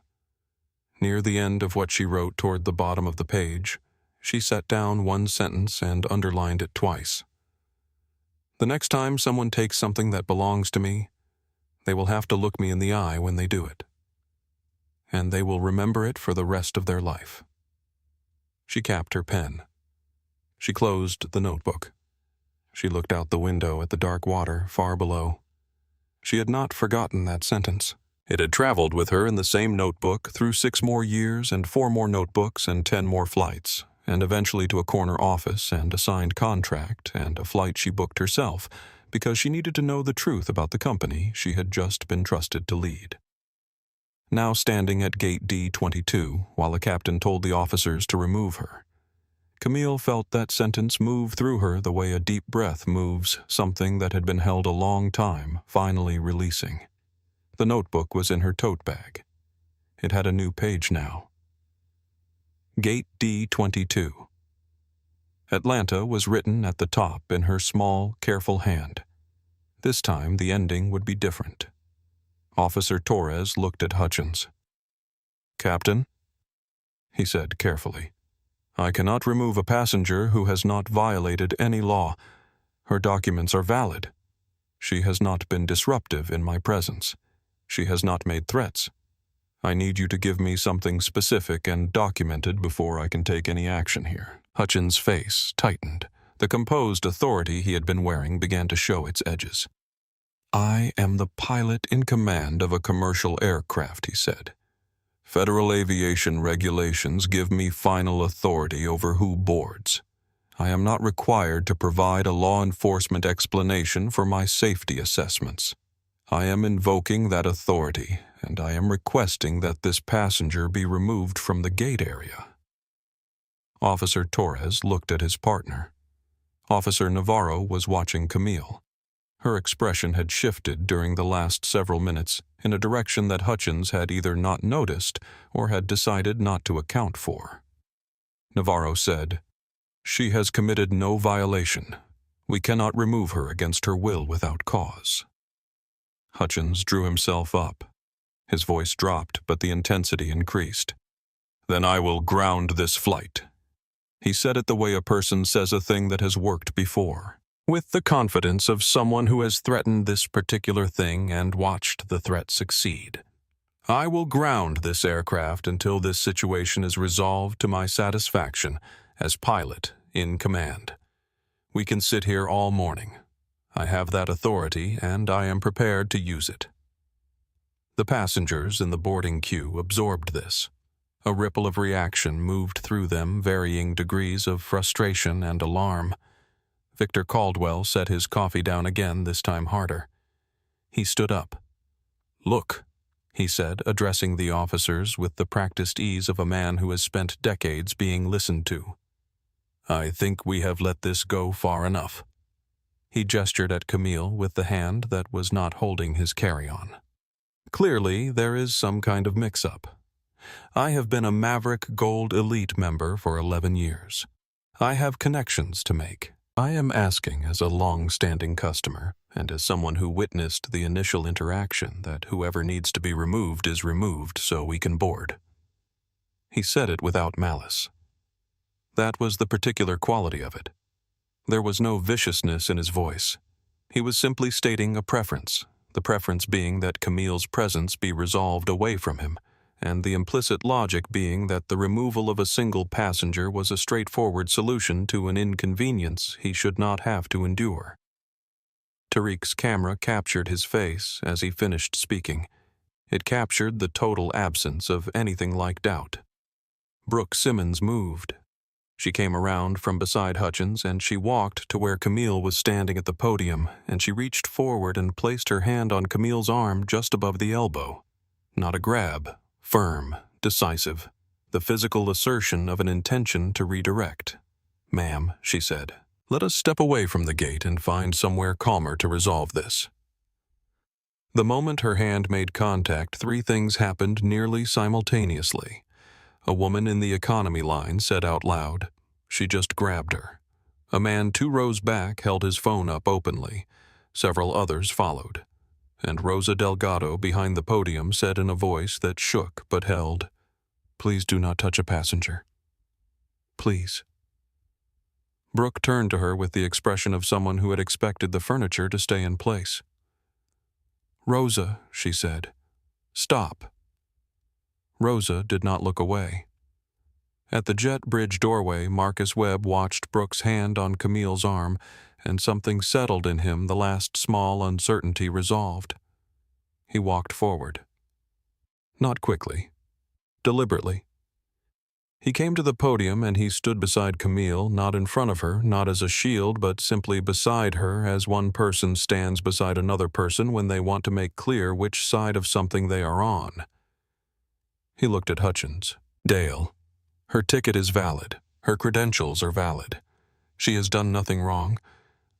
[SPEAKER 1] Near the end of what she wrote toward the bottom of the page, she set down 1 sentence and underlined it twice. "The next time someone takes something that belongs to me, they will have to look me in the eye when they do it. And they will remember it for the rest of their life." She capped her pen. She closed the notebook. She looked out the window at the dark water far below. She had not forgotten that sentence. It had traveled with her in the same notebook through 6 more years and 4 more notebooks and 10 more flights, and eventually to a corner office and a signed contract and a flight she booked herself because she needed to know the truth about the company she had just been trusted to lead. Now standing at gate D-22 while the captain told the officers to remove her, Camille felt that sentence move through her the way a deep breath moves something that had been held a long time, finally releasing. The notebook was in her tote bag. It had a new page now. Gate D-22. Atlanta was written at the top in her small, careful hand. This time the ending would be different. Officer Torres looked at Hutchins. "Captain," he said carefully, "I cannot remove a passenger who has not violated any law. Her documents are valid. She has not been disruptive in my presence. She has not made threats. I need you to give me something specific and documented before I can take any action here." Hutchins' face tightened. The composed authority he had been wearing began to show its edges. "I am the pilot in command of a commercial aircraft," he said. "Federal aviation regulations give me final authority over who boards. I am not required to provide a law enforcement explanation for my safety assessments. I am invoking that authority, and I am requesting that this passenger be removed from the gate area." Officer Torres looked at his partner. Officer Navarro was watching Camille. Her expression had shifted during the last several minutes in a direction that Hutchins had either not noticed or had decided not to account for. Navarro said, "She has committed no violation. We cannot remove her against her will without cause." Hutchins drew himself up. His voice dropped, but the intensity increased. "Then I will ground this flight." He said it the way a person says a thing that has worked before, with the confidence of someone who has threatened this particular thing and watched the threat succeed. "I will ground this aircraft until this situation is resolved to my satisfaction as pilot in command. We can sit here all morning. I have that authority, and I am prepared to use it." The passengers in the boarding queue absorbed this. A ripple of reaction moved through them, varying degrees of frustration and alarm. Victor Caldwell set his coffee down again, this time harder. He stood up. "Look," he said, addressing the officers with the practiced ease of a man who has spent decades being listened to. "I think we have let this go far enough." He gestured at Camille with the hand that was not holding his carry-on. "Clearly, there is some kind of mix-up. I have been a Maverick Gold Elite member for 11 years. I have connections to make. I am asking as a long-standing customer and as someone who witnessed the initial interaction that whoever needs to be removed is removed so we can board." He said it without malice. That was the particular quality of it. There was no viciousness in his voice. He was simply stating a preference, the preference being that Camille's presence be resolved away from him, and the implicit logic being that the removal of a single passenger was a straightforward solution to an inconvenience he should not have to endure. Tariq's camera captured his face as he finished speaking. It captured the total absence of anything like doubt. Brooke Simmons moved. She came around from beside Hutchins, and she walked to where Camille was standing at the podium, and she reached forward and placed her hand on Camille's arm just above the elbow. Not a grab. Firm, decisive, the physical assertion of an intention to redirect. "Ma'am," she said, "let us step away from the gate and find somewhere calmer to resolve this." The moment her hand made contact, 3 things happened nearly simultaneously. A woman in the economy line said out loud, "She just grabbed her." A man 2 rows back held his phone up openly. Several others followed. And Rosa Delgado behind the podium said in a voice that shook but held, "Please do not touch a passenger. Please." Brooke turned to her with the expression of someone who had expected the furniture to stay in place. "Rosa," she said, "stop." Rosa did not look away. At the jet bridge doorway, Marcus Webb watched Brooke's hand on Camille's arm, and something settled in him, the last small uncertainty resolved. He walked forward. Not quickly. Deliberately. He came to the podium and he stood beside Camille, not in front of her, not as a shield, but simply beside her, as one person stands beside another person when they want to make clear which side of something they are on. He looked at Hutchins. Dale. Her ticket is valid. Her credentials are valid. She has done nothing wrong.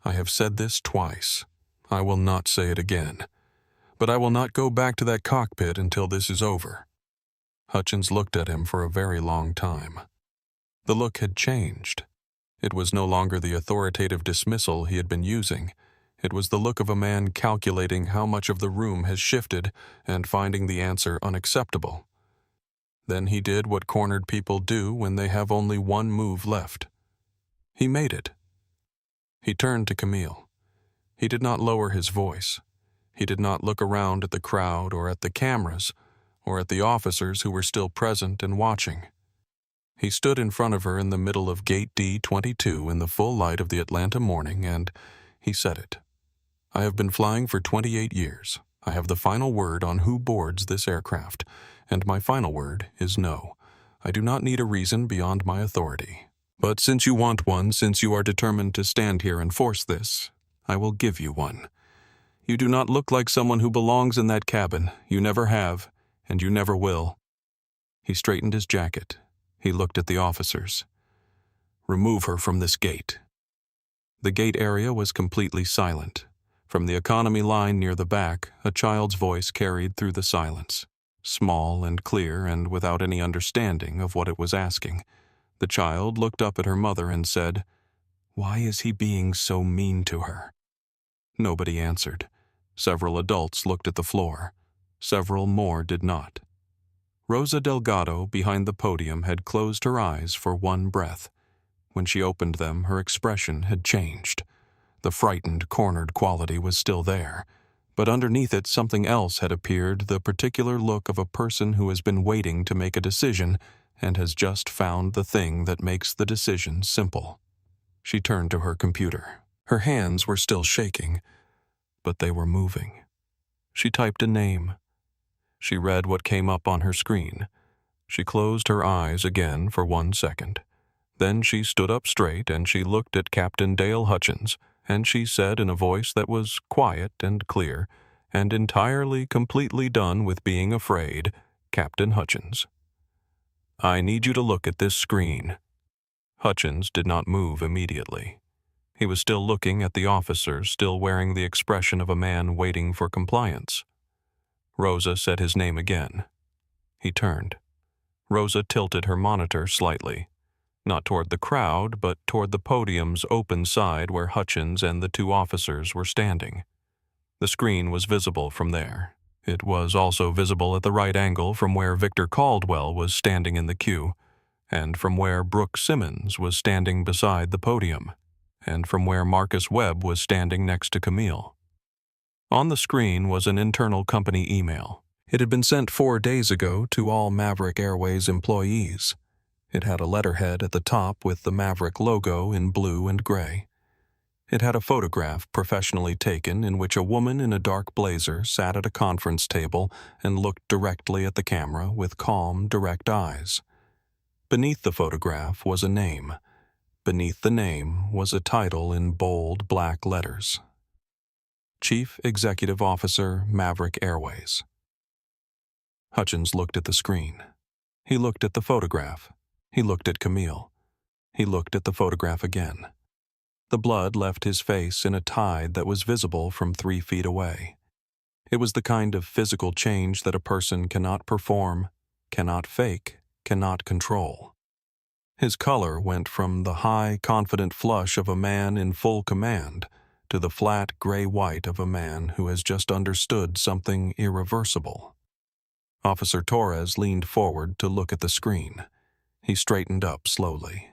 [SPEAKER 1] I have said this twice. I will not say it again. But I will not go back to that cockpit until this is over. Hutchins looked at him for a very long time. The look had changed. It was no longer the authoritative dismissal he had been using. It was the look of a man calculating how much of the room has shifted and finding the answer unacceptable. Then he did what cornered people do when they have only one move left. He made it. He turned to Camille. He did not lower his voice. He did not look around at the crowd or at the cameras or at the officers who were still present and watching. He stood in front of her in the middle of Gate D-22 in the full light of the Atlanta morning, and he said it. I have been flying for 28 years. I have the final word on who boards this aircraft, and my final word is no. I do not need a reason beyond my authority. But since you want one, since you are determined to stand here and force this, I will give you one. You do not look like someone who belongs in that cabin. You never have, and you never will. He straightened his jacket. He looked at the officers. Remove her from this gate. The gate area was completely silent. From the economy line near the back, a child's voice carried through the silence, small and clear and without any understanding of what it was asking. The child looked up at her mother and said, "Why is he being so mean to her?" Nobody answered. Several adults looked at the floor. Several more did not. Rosa Delgado, behind the podium, had closed her eyes for one breath. When she opened them, her expression had changed. The frightened, cornered quality was still there, but underneath it something else had appeared, the particular look of a person who has been waiting to make a decision and has just found the thing that makes the decision simple. She turned to her computer. Her hands were still shaking, but they were moving. She typed a name. She read what came up on her screen. She closed her eyes again for 1 second. Then she stood up straight and she looked at Captain Dale Hutchins, and she said in a voice that was quiet and clear, and entirely, completely done with being afraid, Captain Hutchins. I need you to look at this screen. Hutchins did not move immediately. He was still looking at the officer, still wearing the expression of a man waiting for compliance. Rosa said his name again. He turned. Rosa tilted her monitor slightly, not toward the crowd, but toward the podium's open side where Hutchins and the 2 officers were standing. The screen was visible from there. It was also visible at the right angle from where Victor Caldwell was standing in the queue, and from where Brooke Simmons was standing beside the podium, and from where Marcus Webb was standing next to Camille. On the screen was an internal company email. It had been sent 4 days ago to all Maverick Airways employees. It had a letterhead at the top with the Maverick logo in blue and gray. It had a photograph professionally taken in which a woman in a dark blazer sat at a conference table and looked directly at the camera with calm, direct eyes. Beneath the photograph was a name. Beneath the name was a title in bold black letters. Chief Executive Officer, Maverick Airways. Hutchins looked at the screen. He looked at the photograph. He looked at Camille. He looked at the photograph again. The blood left his face in a tide that was visible from 3 feet away. It was the kind of physical change that a person cannot perform, cannot fake, cannot control. His color went from the high, confident flush of a man in full command to the flat gray-white of a man who has just understood something irreversible. Officer Torres leaned forward to look at the screen. He straightened up slowly.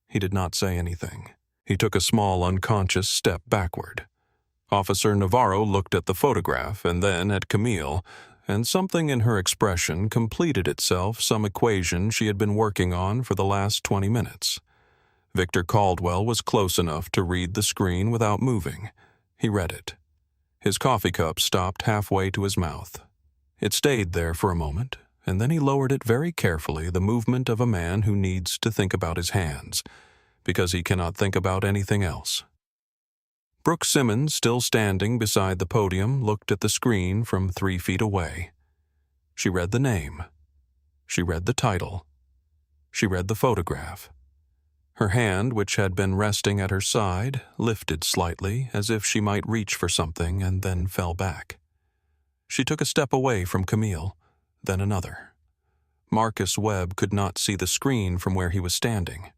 [SPEAKER 1] He did not say anything. He took a small, unconscious step backward. Officer Navarro looked at the photograph and then at Camille, and something in her expression completed itself some equation she had been working on for the last 20 minutes. Victor Caldwell was close enough to read the screen without moving. He read it. His coffee cup stopped halfway to his mouth. It stayed there for a moment, and then he lowered it very carefully, the movement of a man who needs to think about his hands, because he cannot think about anything else. Brooke Simmons, still standing beside the podium, looked at the screen from 3 feet away. She read the name. She read the title. She read the photograph. Her hand, which had been resting at her side, lifted slightly, as if she might reach for something, and then fell back. She took a step away from Camille, then another. Marcus Webb could not see the screen from where he was standing,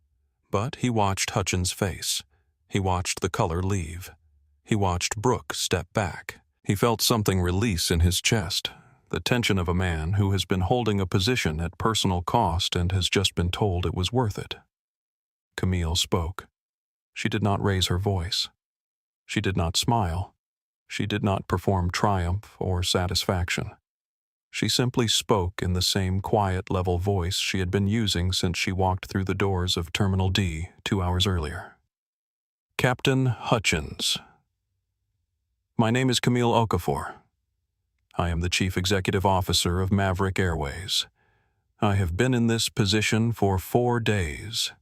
[SPEAKER 1] but he watched Hutchins' face. He watched the color leave. He watched Brooke step back. He felt something release in his chest, the tension of a man who has been holding a position at personal cost and has just been told it was worth it. Camille spoke. She did not raise her voice. She did not smile. She did not perform triumph or satisfaction. She simply spoke in the same quiet, level voice she had been using since she walked through the doors of Terminal D 2 hours earlier. Captain Hutchins. My name is Camille Okafor. I am the Chief Executive Officer of Maverick Airways. I have been in this position for 4 days.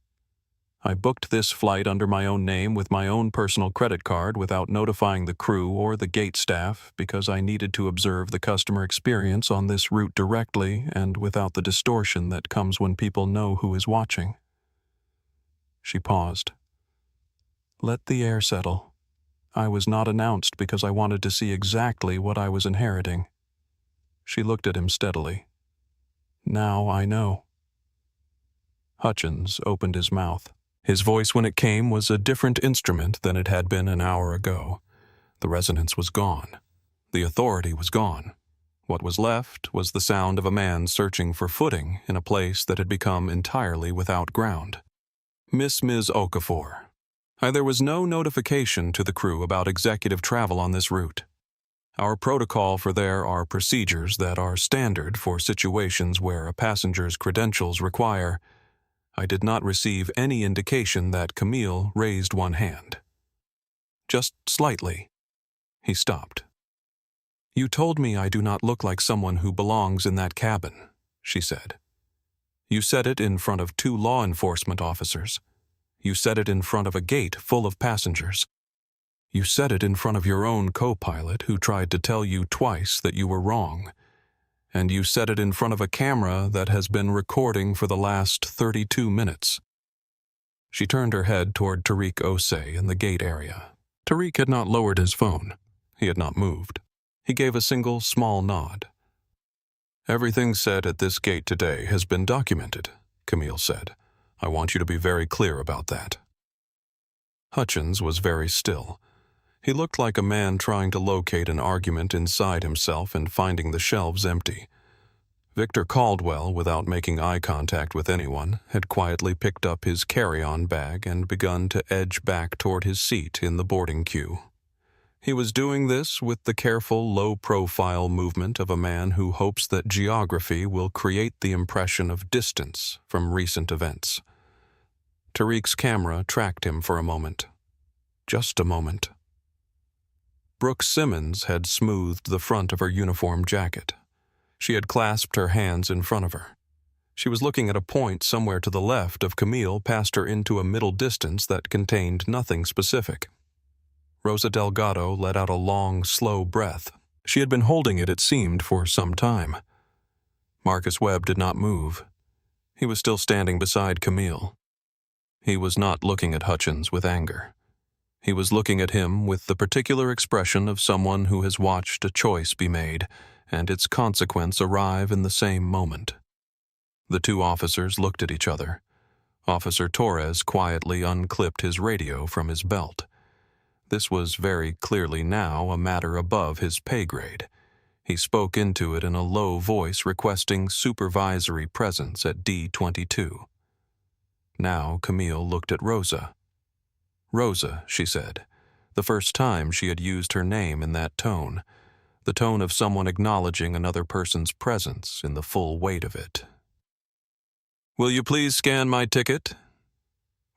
[SPEAKER 1] I booked this flight under my own name with my own personal credit card without notifying the crew or the gate staff because I needed to observe the customer experience on this route directly and without the distortion that comes when people know who is watching. She paused. Let the air settle. I was not announced because I wanted to see exactly what I was inheriting. She looked at him steadily. Now I know. Hutchins opened his mouth. His voice, when it came, was a different instrument than it had been an hour ago. The resonance was gone. The authority was gone. What was left was the sound of a man searching for footing in a place that had become entirely without ground. Ms. Okafor. There was no notification to the crew about executive travel on this route. Our protocol for there are procedures that are standard for situations where a passenger's credentials require. I did not receive any indication that Camille raised one hand. Just slightly. He stopped. You told me I do not look like someone who belongs in that cabin, she said. You said it in front of 2 law enforcement officers. You said it in front of a gate full of passengers. You said it in front of your own co-pilot who tried to tell you twice that you were wrong. And you said it in front of a camera that has been recording for the last 32 minutes. She turned her head toward Tariq Osei in the gate area. Tariq had not lowered his phone. He had not moved. He gave a single small nod. Everything said at this gate today has been documented, Camille said. I want you to be very clear about that. Hutchins was very still. He looked like a man trying to locate an argument inside himself and finding the shelves empty. Victor Caldwell, without making eye contact with anyone, had quietly picked up his carry-on bag and begun to edge back toward his seat in the boarding queue. He was doing this with the careful, low-profile movement of a man who hopes that geography will create the impression of distance from recent events. Tariq's camera tracked him for a moment. Just a moment. Brooke Simmons had smoothed the front of her uniform jacket. She had clasped her hands in front of her. She was looking at a point somewhere to the left of Camille past her into a middle distance that contained nothing specific. Rosa Delgado let out a long, slow breath. She had been holding it seemed, for some time. Marcus Webb did not move. He was still standing beside Camille. He was not looking at Hutchins with anger. He was looking at him with the particular expression of someone who has watched a choice be made and its consequence arrive in the same moment. The 2 officers looked at each other. Officer Torres quietly unclipped his radio from his belt. This was very clearly now a matter above his pay grade. He spoke into it in a low voice requesting supervisory presence at D-22. Now Camille looked at Rosa. Rosa, she said, the first time she had used her name in that tone. the tone of someone acknowledging another person's presence in the full weight of it. "Will you please scan my ticket?"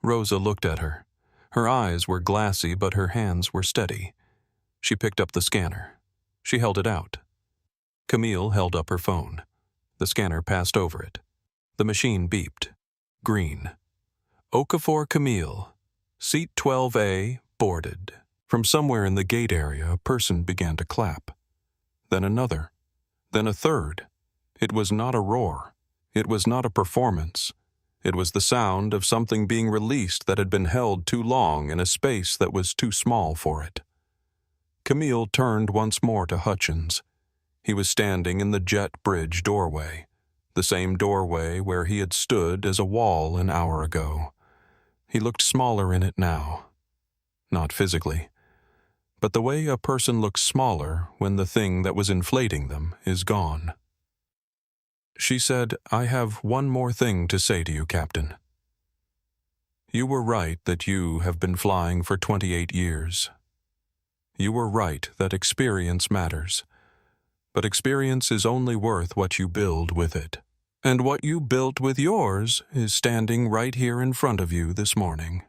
[SPEAKER 1] Rosa looked at her. Her eyes were glassy, but her hands were steady. She picked up the scanner. She held it out. Camille held up her phone. The scanner passed over it. The machine beeped. Green. Okafor Camille. Seat 12A, boarded. From somewhere in the gate area, a person began to clap. Then another. Then a third. It was not a roar. It was not a performance. It was the sound of something being released that had been held too long in a space that was too small for it. Camille turned once more to Hutchins. He was standing in the jet bridge doorway, the same doorway where he had stood as a wall an hour ago. He looked smaller in it now. Not physically, but the way a person looks smaller when the thing that was inflating them is gone. She said, "I have one more thing to say to you, Captain. You were right that you have been flying for 28 years. You were right that experience matters, but experience is only worth what you build with it. And what you built with yours is standing right here in front of you this morning."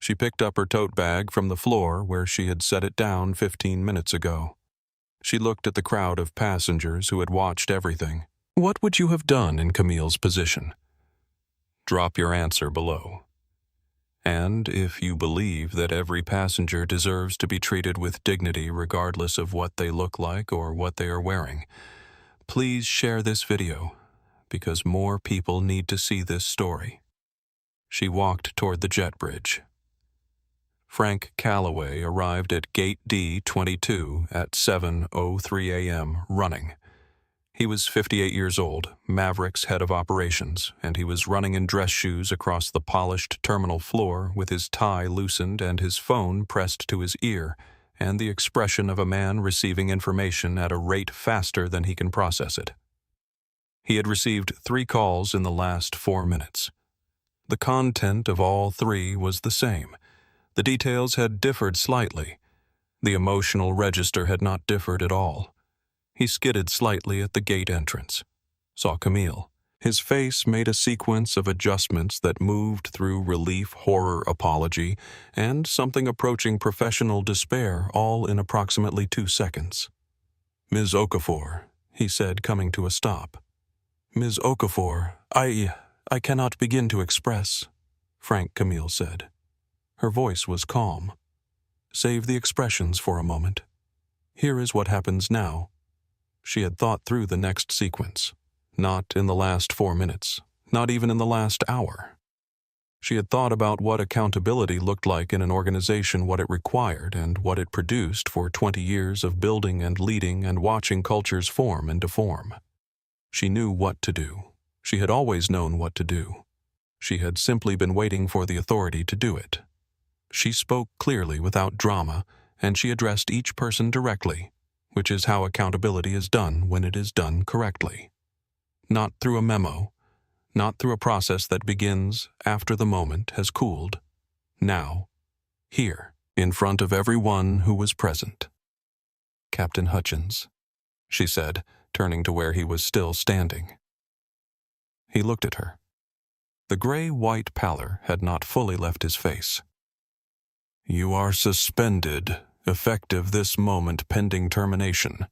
[SPEAKER 1] She picked up her tote bag from the floor where she had set it down 15 minutes ago. She looked at the crowd of passengers who had watched everything. What would you have done in Camille's position? Drop your answer below. And if you believe that every passenger deserves to be treated with dignity regardless of what they look like or what they are wearing, please share this video, because more people need to see this story. She walked toward the jet bridge. Frank Calloway arrived at Gate D-22 at 7:03 a.m. running. He was 58 years old, Maverick's head of operations, and he was running in dress shoes across the polished terminal floor with his tie loosened and his phone pressed to his ear, and the expression of a man receiving information at a rate faster than he can process it. He had received 3 calls in the last 4 minutes. The content of all 3 was the same. The details had differed slightly. The emotional register had not differed at all. He skidded slightly at the gate entrance, saw Camille. His face made a sequence of adjustments that moved through relief, horror, apology, and something approaching professional despair, all in approximately 2 seconds. "Ms. Okafor," he said, coming to a stop. "Ms. Okafor, I cannot begin to express," Frank Camille said. Her voice was calm. "Save the expressions for a moment. Here is what happens now." She had thought through the next sequence. Not in the last 4 minutes, not even in the last hour. She had thought about what accountability looked like in an organization, what it required, and what it produced for 20 years of building and leading and watching cultures form and deform. She knew what to do. She had always known what to do. She had simply been waiting for the authority to do it. She spoke clearly without drama, and she addressed each person directly, which is how accountability is done when it is done correctly. Not through a memo, not through a process that begins after the moment has cooled. Now, here, in front of everyone who was present. "Captain Hutchins," she said, turning to where he was still standing. He looked at her. The gray-white pallor had not fully left his face. "You are suspended, effective this moment pending termination.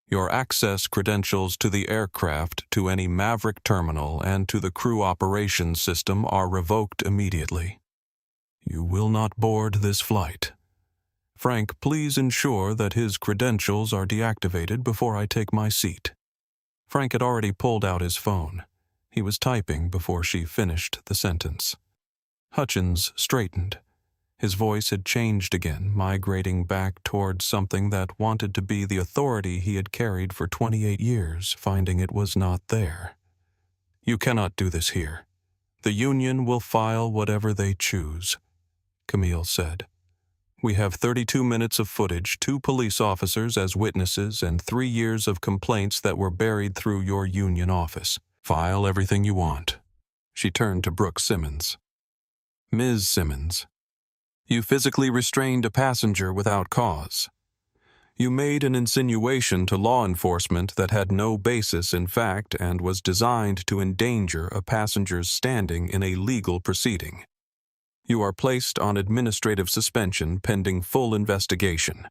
[SPEAKER 1] Your access credentials to the aircraft, to any Maverick terminal, and to the crew operations system are revoked immediately. You will not board this flight. Frank, please ensure that his credentials are deactivated before I take my seat." Frank had already pulled out his phone. He was typing before she finished the sentence. Hutchins straightened. His voice had changed again, migrating back towards something that wanted to be the authority he had carried for 28 years, finding it was not there. "You cannot do this here. The union will file whatever they choose," Camille said. "We have 32 minutes of footage, 2 police officers as witnesses, and 3 years of complaints that were buried through your union office. File everything you want." She turned to Brooke Simmons. "Ms. Simmons, you physically restrained a passenger without cause. You made an insinuation to law enforcement that had no basis in fact and was designed to endanger a passenger's standing in a legal proceeding. You are placed on administrative suspension pending full investigation.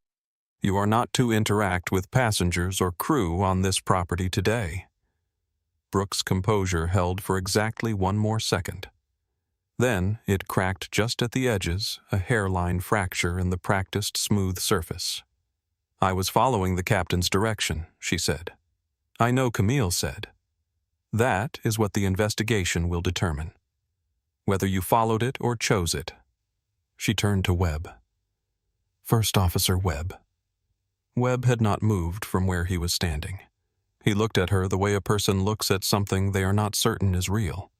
[SPEAKER 1] You are not to interact with passengers or crew on this property today." Brooks' composure held for exactly one more second. Then it cracked just at the edges, a hairline fracture in the practiced smooth surface. "I was following the captain's direction," she said. "I know Camille said. That is what the investigation will determine. Whether you followed it or chose it." She turned to Webb. "First Officer Webb." Webb had not moved from where he was standing. He looked at her the way a person looks at something they are not certain is real.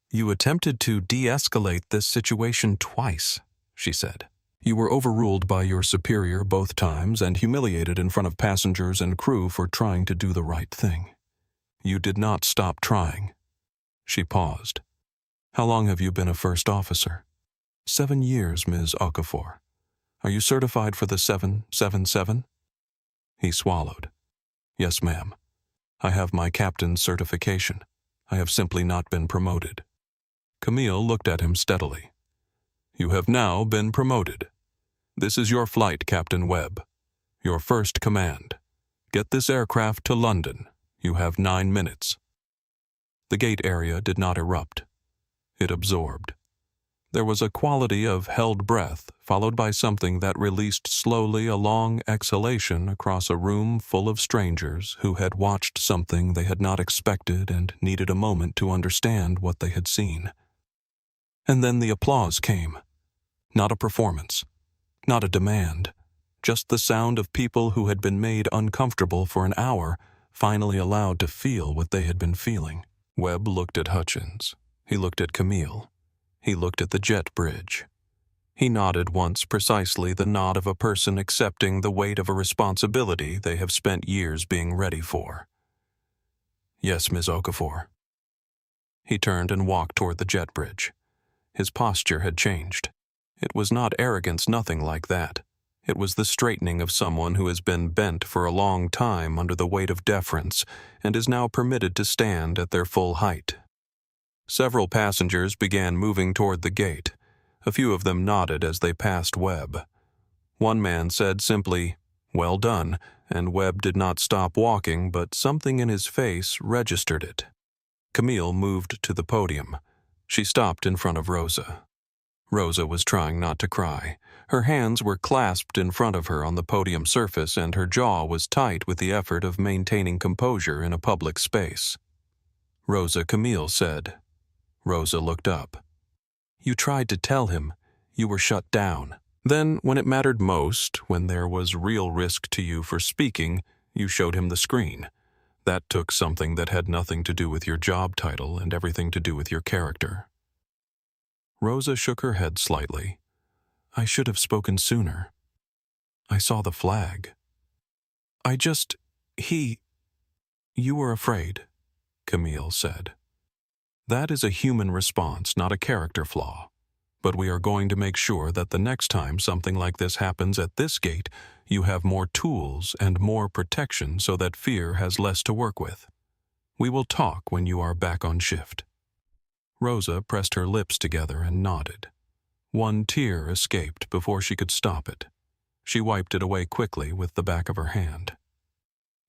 [SPEAKER 1] "You attempted to de-escalate this situation twice," she said. "You were overruled by your superior both times and humiliated in front of passengers and crew for trying to do the right thing. You did not stop trying." She paused. "How long have you been a first officer?" 7 years, Ms. Okafor. "Are you certified for the 777? He swallowed. "Yes, ma'am. I have my captain's certification. I have simply not been promoted." Camille looked at him steadily. "You have now been promoted. This is your flight, Captain Webb. Your first command. Get this aircraft to London. You have 9 minutes." The gate area did not erupt. It absorbed. There was a quality of held breath, followed by something that released slowly a long exhalation across a room full of strangers who had watched something they had not expected and needed a moment to understand what they had seen. And then the applause came. Not a performance. Not a demand. Just the sound of people who had been made uncomfortable for an hour, finally allowed to feel what they had been feeling. Webb looked at Hutchins. He looked at Camille. He looked at the jet bridge. He nodded once, precisely the nod of a person accepting the weight of a responsibility they have spent years being ready for. "Yes, Ms. Okafor." He turned and walked toward the jet bridge. His posture had changed. It was not arrogance, nothing like that. It was the straightening of someone who has been bent for a long time under the weight of deference and is now permitted to stand at their full height. Several passengers began moving toward the gate. A few of them nodded as they passed Webb. One man said simply, "Well done," and Webb did not stop walking, but something in his face registered it. Camille moved to the podium. She stopped in front of Rosa. Rosa was trying not to cry. Her hands were clasped in front of her on the podium surface, and her jaw was tight with the effort of maintaining composure in a public space. "Rosa," Camille said. Rosa looked up. "You tried to tell him. You were shut down. Then, when it mattered most, when there was real risk to you for speaking, you showed him the screen. That took something that had nothing to do with your job title and everything to do with your character." Rosa shook her head slightly. "I should have spoken sooner. I saw the flag. You were afraid," Camille said. "That is a human response, not a character flaw. But we are going to make sure that the next time something like this happens at this gate, you have more tools and more protection so that fear has less to work with. We will talk when you are back on shift." Rosa pressed her lips together and nodded. One tear escaped before she could stop it. She wiped it away quickly with the back of her hand.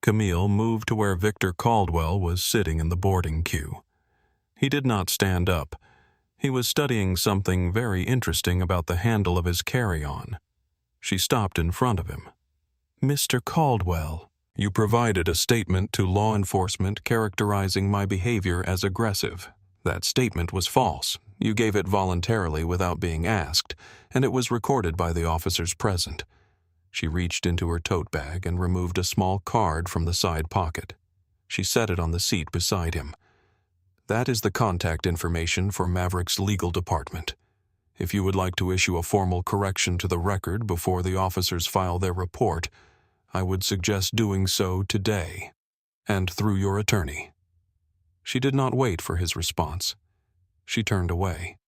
[SPEAKER 1] Camille moved to where Victor Caldwell was sitting in the boarding queue. He did not stand up. He was studying something very interesting about the handle of his carry-on. She stopped in front of him. "Mr. Caldwell, you provided a statement to law enforcement characterizing my behavior as aggressive. That statement was false. You gave it voluntarily without being asked, and it was recorded by the officers present." She reached into her tote bag and removed a small card from the side pocket. She set it on the seat beside him. "That is the contact information for Maverick's legal department. If you would like to issue a formal correction to the record before the officers file their report, I would suggest doing so today, and through your attorney." She did not wait for his response. She turned away.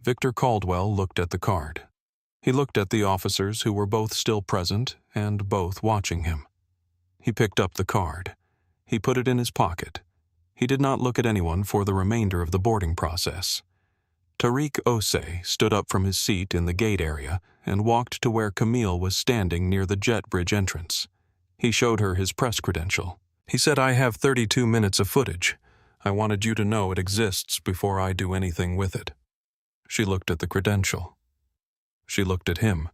[SPEAKER 1] Victor Caldwell looked at the card. He looked at the officers who were both still present and both watching him. He picked up the card. He put it in his pocket. He did not look at anyone for the remainder of the boarding process. Tariq Osei stood up from his seat in the gate area and walked to where Camille was standing near the jet bridge entrance. He showed her his press credential. He said, "I have 32 minutes of footage. I wanted you to know it exists before I do anything with it." She looked at the credential. She looked at him.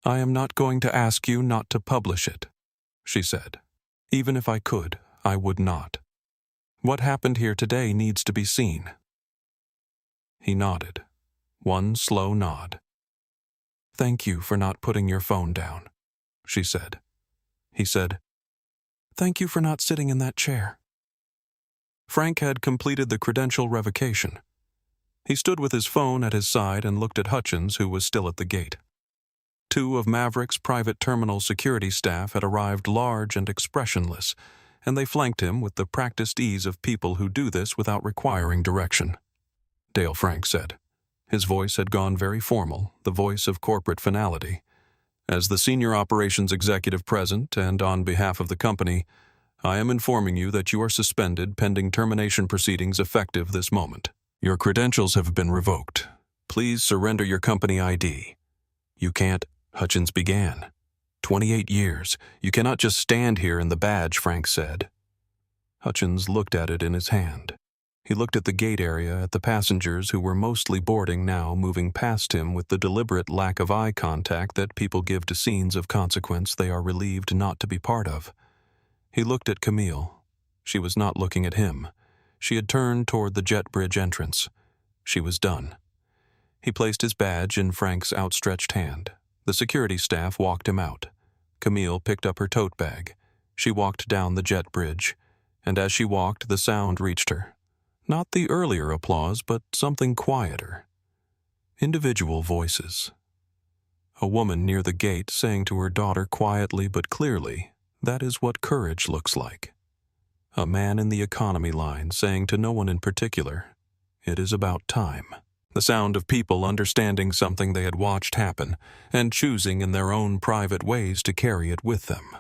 [SPEAKER 1] "I am not going to ask you not to publish it," she said. "Even if I could, I would not. What happened here today needs to be seen." He nodded. One slow nod. "Thank you for not putting your phone down," she said. He said, "Thank you for not sitting in that chair." Frank had completed the credential revocation. He stood with his phone at his side and looked at Hutchins, who was still at the gate. 2 of Maverick's private terminal security staff had arrived large and expressionless, and they flanked him with the practiced ease of people who do this without requiring direction. Dale Frank said. His voice had gone very formal, the voice of corporate finality. "As the senior operations executive present and on behalf of the company, I am informing you that you are suspended pending termination proceedings effective this moment. Your credentials have been revoked. Please surrender your company ID." "You can't," Hutchins began. 28 years. You cannot just stand here in the badge," Frank said. Hutchins looked at it in his hand. He looked at the gate area, at the passengers who were mostly boarding now, moving past him with the deliberate lack of eye contact that people give to scenes of consequence they are relieved not to be part of. He looked at Camille. She was not looking at him. She had turned toward the jet bridge entrance. She was done. He placed his badge in Frank's outstretched hand. The security staff walked him out. Camille picked up her tote bag. She walked down the jet bridge, and as she walked, the sound reached her. Not the earlier applause, but something quieter. Individual voices. A woman near the gate saying to her daughter quietly but clearly, "That is what courage looks like." A man in the economy line saying to no one in particular, "It is about time." The sound of people understanding something they had watched happen and choosing in their own private ways to carry it with them.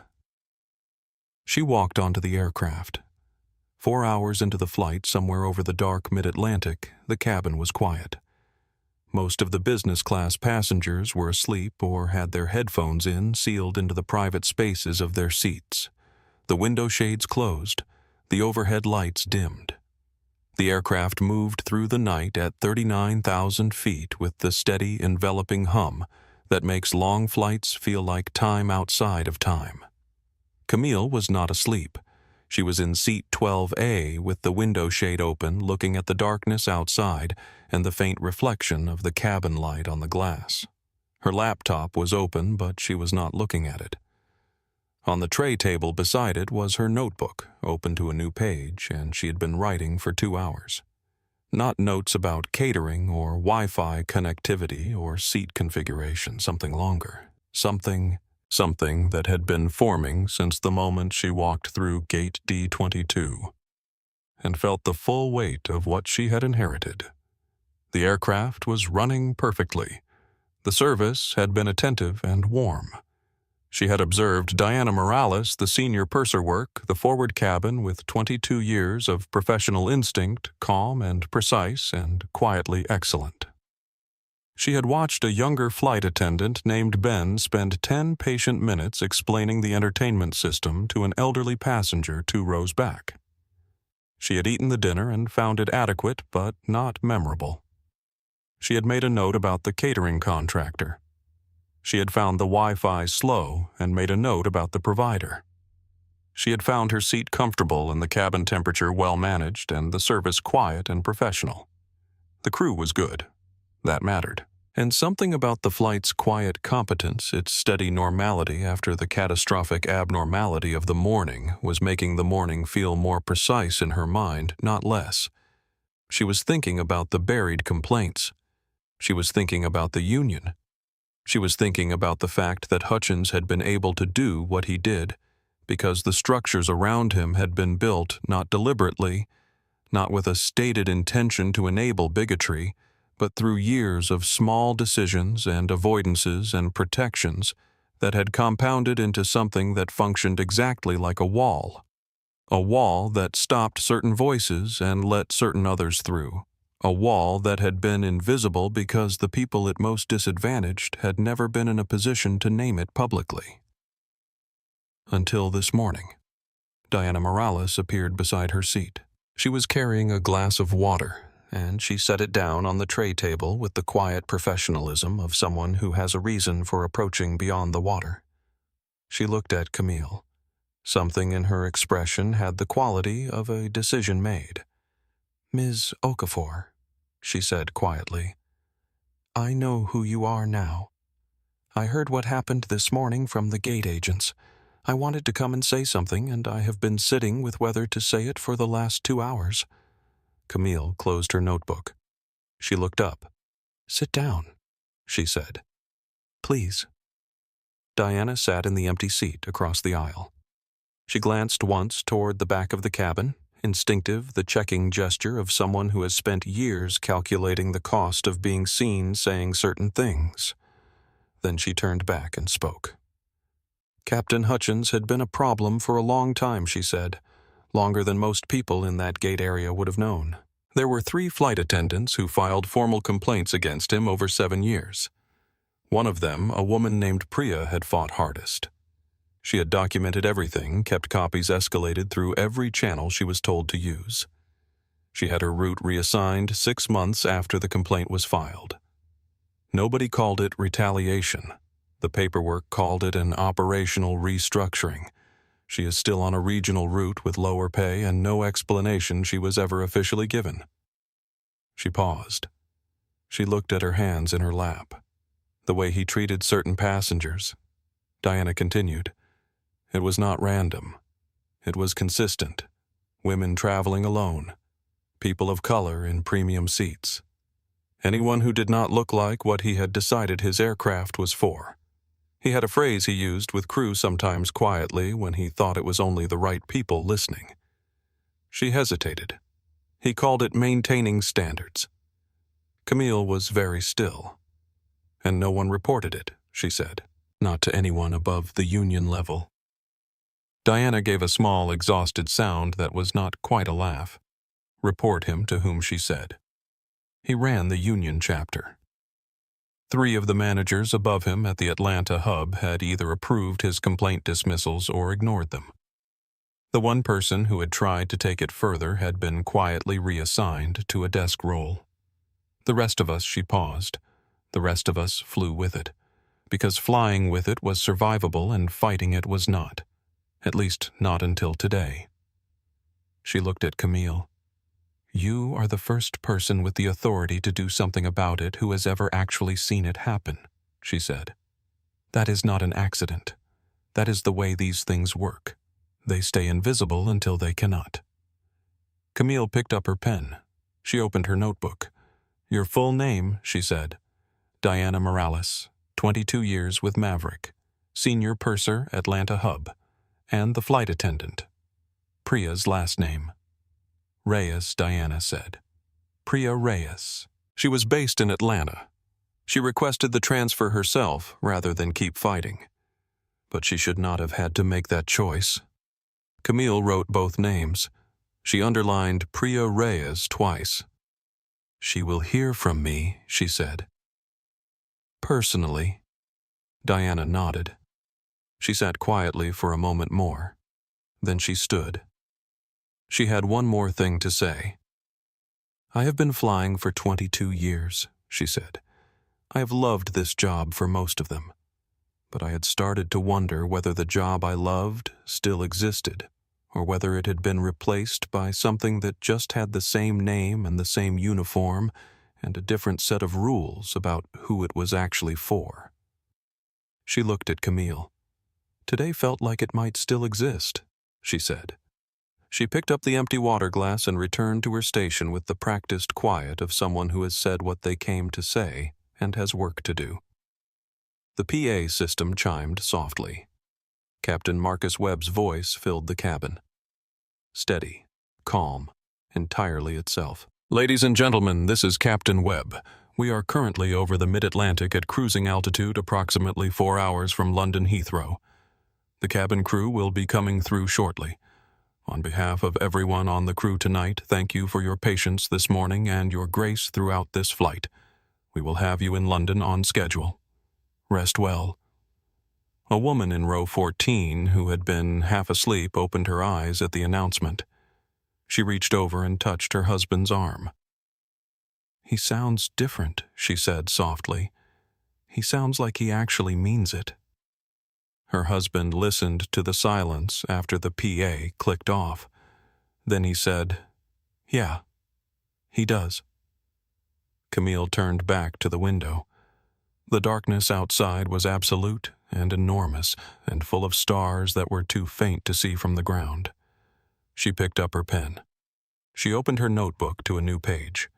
[SPEAKER 1] She walked onto the aircraft. 4 hours into the flight, somewhere over the dark mid-Atlantic, the cabin was quiet. Most of the business class passengers were asleep or had their headphones in, sealed into the private spaces of their seats. The window shades closed, the overhead lights dimmed. The aircraft moved through the night at 39,000 feet with the steady, enveloping hum that makes long flights feel like time outside of time. Camille was not asleep. She was in seat 12A with the window shade open, looking at the darkness outside and the faint reflection of the cabin light on the glass. Her laptop was open, but she was not looking at it. On the tray table beside it was her notebook, open to a new page, and she had been writing for 2 hours. Not notes about catering or Wi-Fi connectivity or seat configuration, something longer. Something that had been forming since the moment she walked through gate D22 and felt the full weight of what she had inherited. The aircraft was running perfectly. The service had been attentive and warm. She had observed Diana Morales, the senior purser, work the forward cabin with 22 years of professional instinct, calm and precise and quietly excellent. She had watched a younger flight attendant named Ben spend 10 patient minutes explaining the entertainment system to an elderly passenger 2 rows back. She had eaten the dinner and found it adequate but not memorable. She had made a note about the catering contractor. She had found the Wi-Fi slow and made a note about the provider. She had found her seat comfortable and the cabin temperature well managed and the service quiet and professional. The crew was good. That mattered. And something about the flight's quiet competence, its steady normality after the catastrophic abnormality of the morning, was making the morning feel more precise in her mind, not less. She was thinking about the buried complaints. She was thinking about the union. She was thinking about the fact that Hutchins had been able to do what he did because the structures around him had been built not deliberately, not with a stated intention to enable bigotry, but through years of small decisions and avoidances and protections that had compounded into something that functioned exactly like a wall that stopped certain voices and let certain others through, a wall that had been invisible because the people it most disadvantaged had never been in a position to name it publicly. Until this morning, Diana Morales appeared beside her seat. She was carrying a glass of water, and she set it down on the tray table with the quiet professionalism of someone who has a reason for approaching beyond the water. She looked at Camille. Something in her expression had the quality of a decision made. "Ms. Okafor," she said quietly, "I know who you are now. I heard what happened this morning from the gate agents. I wanted to come and say something, and I have been sitting with whether to say it for the last 2 hours." Camille closed her notebook. She looked up. "Sit down," she said. "Please." Diana sat in the empty seat across the aisle. She glanced once toward the back of the cabin, instinctive, the checking gesture of someone who has spent years calculating the cost of being seen saying certain things. Then she turned back and spoke. Captain Hutchins had been a problem for a long time, she said, longer than most people in that gate area would have known. There were 3 flight attendants who filed formal complaints against him over 7 years. One of them, a woman named Priya, had fought hardest. She had documented everything, kept copies escalated through every channel she was told to use. She had her route reassigned 6 months after the complaint was filed. Nobody called it retaliation. The paperwork called it an operational restructuring. She is still on a regional route with lower pay and no explanation she was ever officially given. She paused. She looked at her hands in her lap. The way he treated certain passengers. Diana continued. It was not random. It was consistent. Women traveling alone. People of color in premium seats. Anyone who did not look like what he had decided his aircraft was for. He had a phrase he used with crew sometimes quietly when he thought it was only the right people listening. She hesitated. He called it maintaining standards. Camille was very still. And no one reported it, she said, not to anyone above the union level. Diana gave a small, exhausted sound that was not quite a laugh. Report him, to whom she said. He ran the union chapter. 3 of the managers above him at the Atlanta hub had either approved his complaint dismissals or ignored them. The one person who had tried to take it further had been quietly reassigned to a desk role. The rest of us, she paused, the rest of us flew with it, because flying with it was survivable and fighting it was not, at least not until today. She looked at Camille. You are the first person with the authority to do something about it who has ever actually seen it happen, she said. That is not an accident. That is the way these things work. They stay invisible until they cannot. Camille picked up her pen. She opened her notebook. Your full name, she said. Diana Morales, 22 years with Maverick, senior purser, Atlanta hub, and the flight attendant. Priya's last name. Reyes, Diana said. Priya Reyes. She was based in Atlanta. She requested the transfer herself rather than keep fighting. But she should not have had to make that choice. Camille wrote both names. She underlined Priya Reyes twice. She will hear from me, she said. Personally. Diana nodded. She sat quietly for a moment more. Then she stood. She had one more thing to say. I have been flying for 22 years, she said. I have loved this job for most of them. But I had started to wonder whether the job I loved still existed, or whether it had been replaced by something that just had the same name and the same uniform and a different set of rules about who it was actually for. She looked at Camille. Today felt like it might still exist, she said. She picked up the empty water glass and returned to her station with the practiced quiet of someone who has said what they came to say and has work to do. The PA system chimed softly. Captain Marcus Webb's voice filled the cabin. Steady, calm, entirely itself. Ladies and gentlemen, this is Captain Webb. We are currently over the mid-Atlantic at cruising altitude approximately 4 hours from London Heathrow. The cabin crew will be coming through shortly. On behalf of everyone on the crew tonight, thank you for your patience this morning and your grace throughout this flight. We will have you in London on schedule. Rest well." A woman in row 14, who had been half asleep, opened her eyes at the announcement. She reached over and touched her husband's arm. "He sounds different," she said softly. "He sounds like he actually means it." Her husband listened to the silence after the PA clicked off. Then he said, "Yeah, he does." Camille turned back to the window. The darkness outside was absolute and enormous and full of stars that were too faint to see from the ground. She picked up her pen. She opened her notebook to a new page.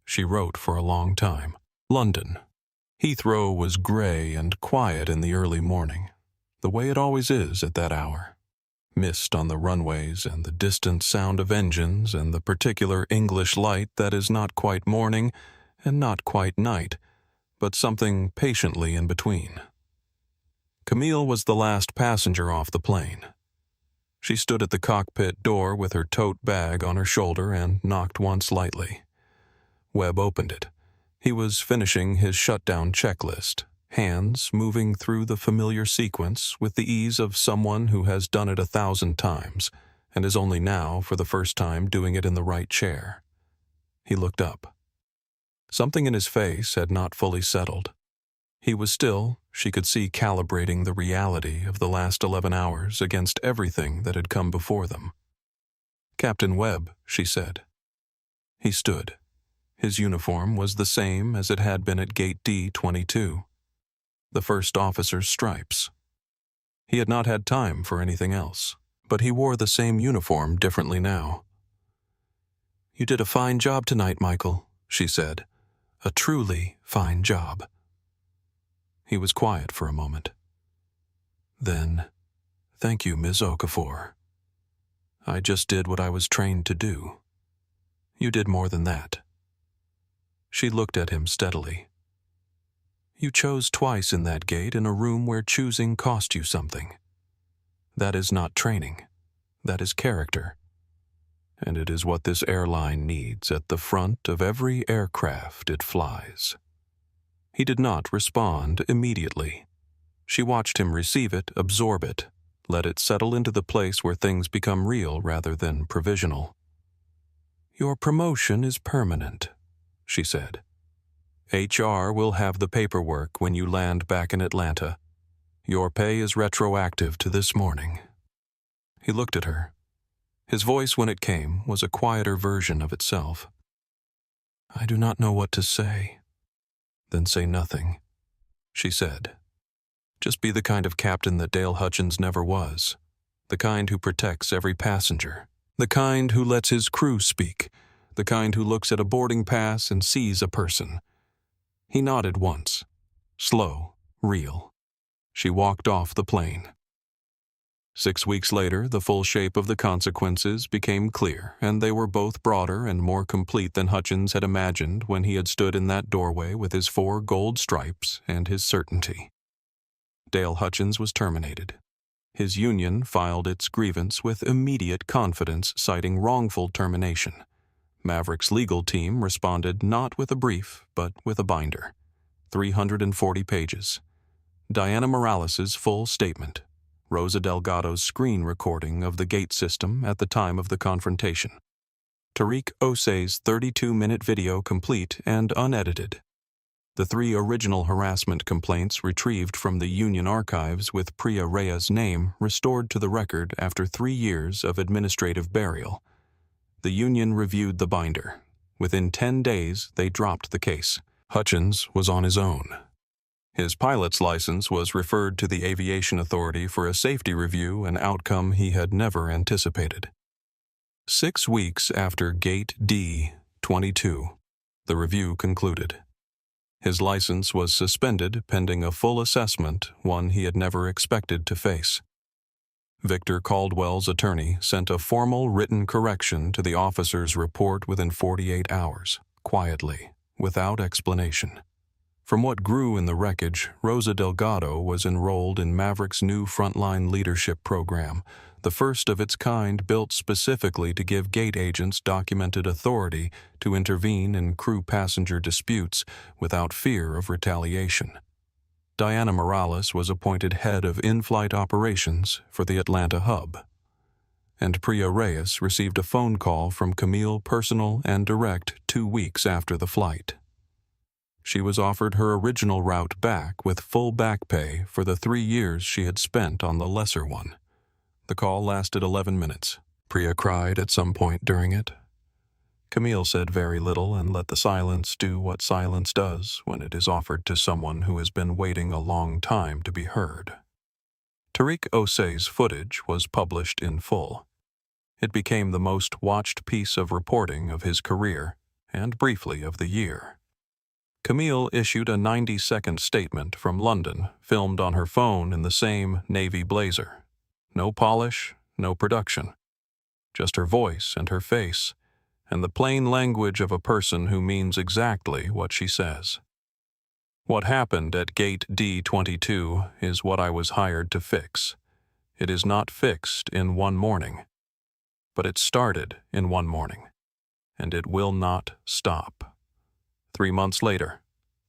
[SPEAKER 1] She wrote for a long time. London. Heathrow was gray and quiet in the early morning, the way it always is at that hour. Mist on the runways and the distant sound of engines and the particular English light that is not quite morning and not quite night, but something patiently in between. Camille was the last passenger off the plane. She stood at the cockpit door with her tote bag on her shoulder and knocked once lightly. Webb opened it. He was finishing his shutdown checklist, hands moving through the familiar sequence with the ease of someone who has done it 1,000 times and is only now, for the first time, doing it in the right chair. He looked up. Something in his face had not fully settled. He was still, she could see, calibrating the reality of the last 11 hours against everything that had come before them. "Captain Webb," she said. He stood. His uniform was the same as it had been at Gate D-22. The first officer's stripes. He had not had time for anything else, but he wore the same uniform differently now. "You did a fine job tonight, Michael," she said. "A truly fine job." He was quiet for a moment. Then, "Thank you, Ms. Okafor. I just did what I was trained to do. You did more than that." She looked at him steadily. "You chose twice in that gate in a room where choosing cost you something. That is not training. That is character. And it is what this airline needs at the front of every aircraft it flies." He did not respond immediately. She watched him receive it, absorb it, let it settle into the place where things become real rather than provisional. "Your promotion is permanent," she said. "HR will have the paperwork when you land back in Atlanta. Your pay is retroactive to this morning." He looked at her. His voice, when it came, was a quieter version of itself. "I do not know what to say." "Then say nothing," she said. "Just be the kind of captain that Dale Hutchins never was. The kind who protects every passenger. The kind who lets his crew speak. The kind who looks at a boarding pass and sees a person." He nodded once. Slow, real. She walked off the plane. 6 weeks later, the full shape of the consequences became clear, and they were both broader and more complete than Hutchins had imagined when he had stood in that doorway with his 4 gold stripes and his certainty. Dale Hutchins was terminated. His union filed its grievance with immediate confidence, citing wrongful termination. Maverick's legal team responded not with a brief, but with a binder. 340 pages. Diana Morales' full statement. Rosa Delgado's screen recording of the gate system at the time of the confrontation. Tariq Osei's 32-minute video complete and unedited. The 3 original harassment complaints retrieved from the Union archives with Priya Rhea's name restored to the record after 3 years of administrative burial. The Union reviewed the binder. Within 10 days, they dropped the case. Hutchins was on his own. His pilot's license was referred to the Aviation Authority for a safety review, an outcome he had never anticipated. 6 weeks after Gate D-22, the review concluded. His license was suspended pending a full assessment, one he had never expected to face. Victor Caldwell's attorney sent a formal written correction to the officer's report within 48 hours, quietly, without explanation. From what grew in the wreckage, Rosa Delgado was enrolled in Maverick's new frontline leadership program, the first of its kind built specifically to give gate agents documented authority to intervene in crew-passenger disputes without fear of retaliation. Diana Morales was appointed head of in-flight operations for the Atlanta hub, and Priya Reyes received a phone call from Camille personal and direct 2 weeks after the flight. She was offered her original route back with full back pay for the 3 years she had spent on the lesser one. The call lasted 11 minutes. Priya cried at some point during it. Camille said very little and let the silence do what silence does when it is offered to someone who has been waiting a long time to be heard. Tariq Osei's footage was published in full. It became the most watched piece of reporting of his career, and briefly of the year. Camille issued a 90-second statement from London, filmed on her phone in the same navy blazer. No polish, no production. Just her voice and her face, and the plain language of a person who means exactly what she says. What happened at Gate D22 is what I was hired to fix. It is not fixed in one morning, but it started in one morning, and it will not stop. 3 months later,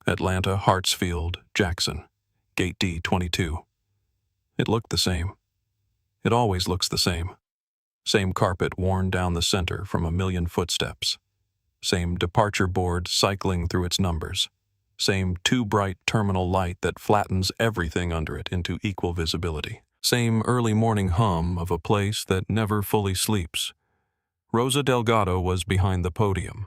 [SPEAKER 1] Atlanta, Hartsfield, Jackson, Gate D22. It looked the same. It always looks the same. Same carpet worn down the center from a million footsteps. Same departure board cycling through its numbers. Same too bright terminal light that flattens everything under it into equal visibility. Same early morning hum of a place that never fully sleeps. Rosa Delgado was behind the podium.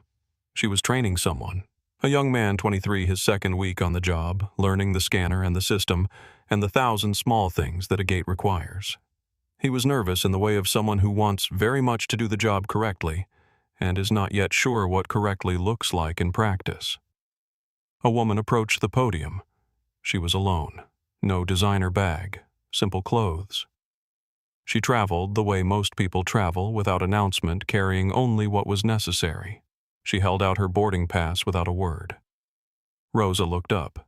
[SPEAKER 1] She was training someone. A young man, 23, his second week on the job, learning the scanner and the system, and the 1,000 small things that a gate requires. He was nervous in the way of someone who wants very much to do the job correctly, and is not yet sure what correctly looks like in practice. A woman approached the podium. She was alone. No designer bag. Simple clothes. She traveled the way most people travel, without announcement, carrying only what was necessary. She held out her boarding pass without a word. Rosa looked up.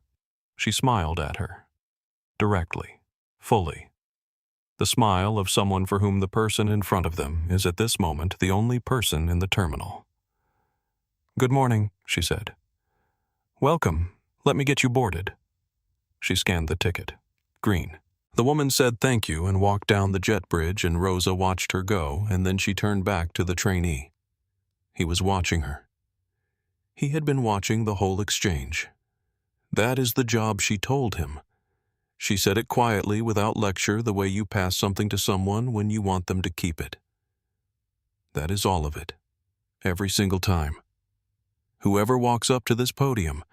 [SPEAKER 1] She smiled at her. Directly. Fully. The smile of someone for whom the person in front of them is at this moment the only person in the terminal. "Good morning," she said. "Welcome. Let me get you boarded." She scanned the ticket. Green. The woman said thank you and walked down the jet bridge, and Rosa watched her go, and then she turned back to the trainee. He was watching her. He had been watching the whole exchange. That is the job she told him. She said it quietly, without lecture, the way you pass something to someone when you want them to keep it. That is all of it. Every single time. Whoever walks up to this podium,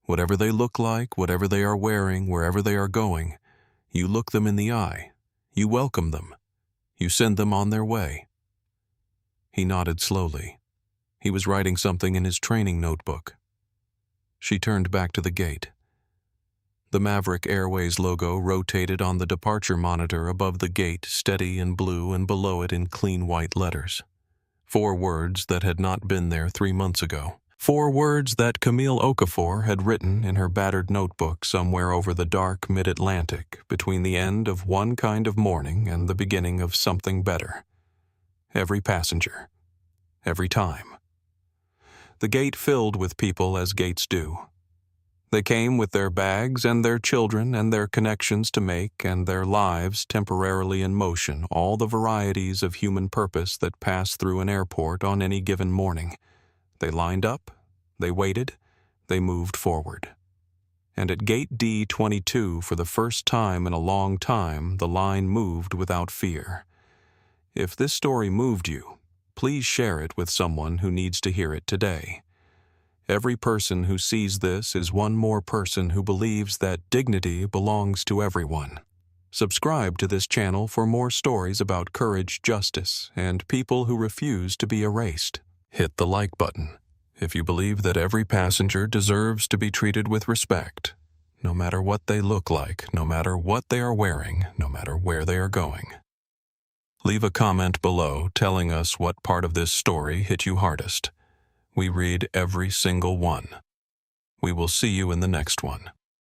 [SPEAKER 1] whatever they look like, whatever they are wearing, wherever they are going, you look them in the eye. You welcome them. You send them on their way. He nodded slowly. He was writing something in his training notebook. She turned back to the gate. The Maverick Airways logo rotated on the departure monitor above the gate, steady in blue, and below it in clean white letters. 4 words that had not been there 3 months ago. 4 words that Camille Okafor had written in her battered notebook somewhere over the dark mid-Atlantic, between the end of one kind of morning and the beginning of something better. Every passenger. Every time. The gate filled with people as gates do. They came with their bags and their children and their connections to make, and their lives temporarily in motion, all the varieties of human purpose that pass through an airport on any given morning. They lined up, they waited, they moved forward. And at Gate D22, for the first time in a long time, the line moved without fear. If this story moved you, please share it with someone who needs to hear it today. Every person who sees this is one more person who believes that dignity belongs to everyone. Subscribe to this channel for more stories about courage, justice, and people who refuse to be erased. Hit the like button if you believe that every passenger deserves to be treated with respect, no matter what they look like, no matter what they are wearing, no matter where they are going. Leave a comment below telling us what part of this story hit you hardest. We read every single one. We will see you in the next one.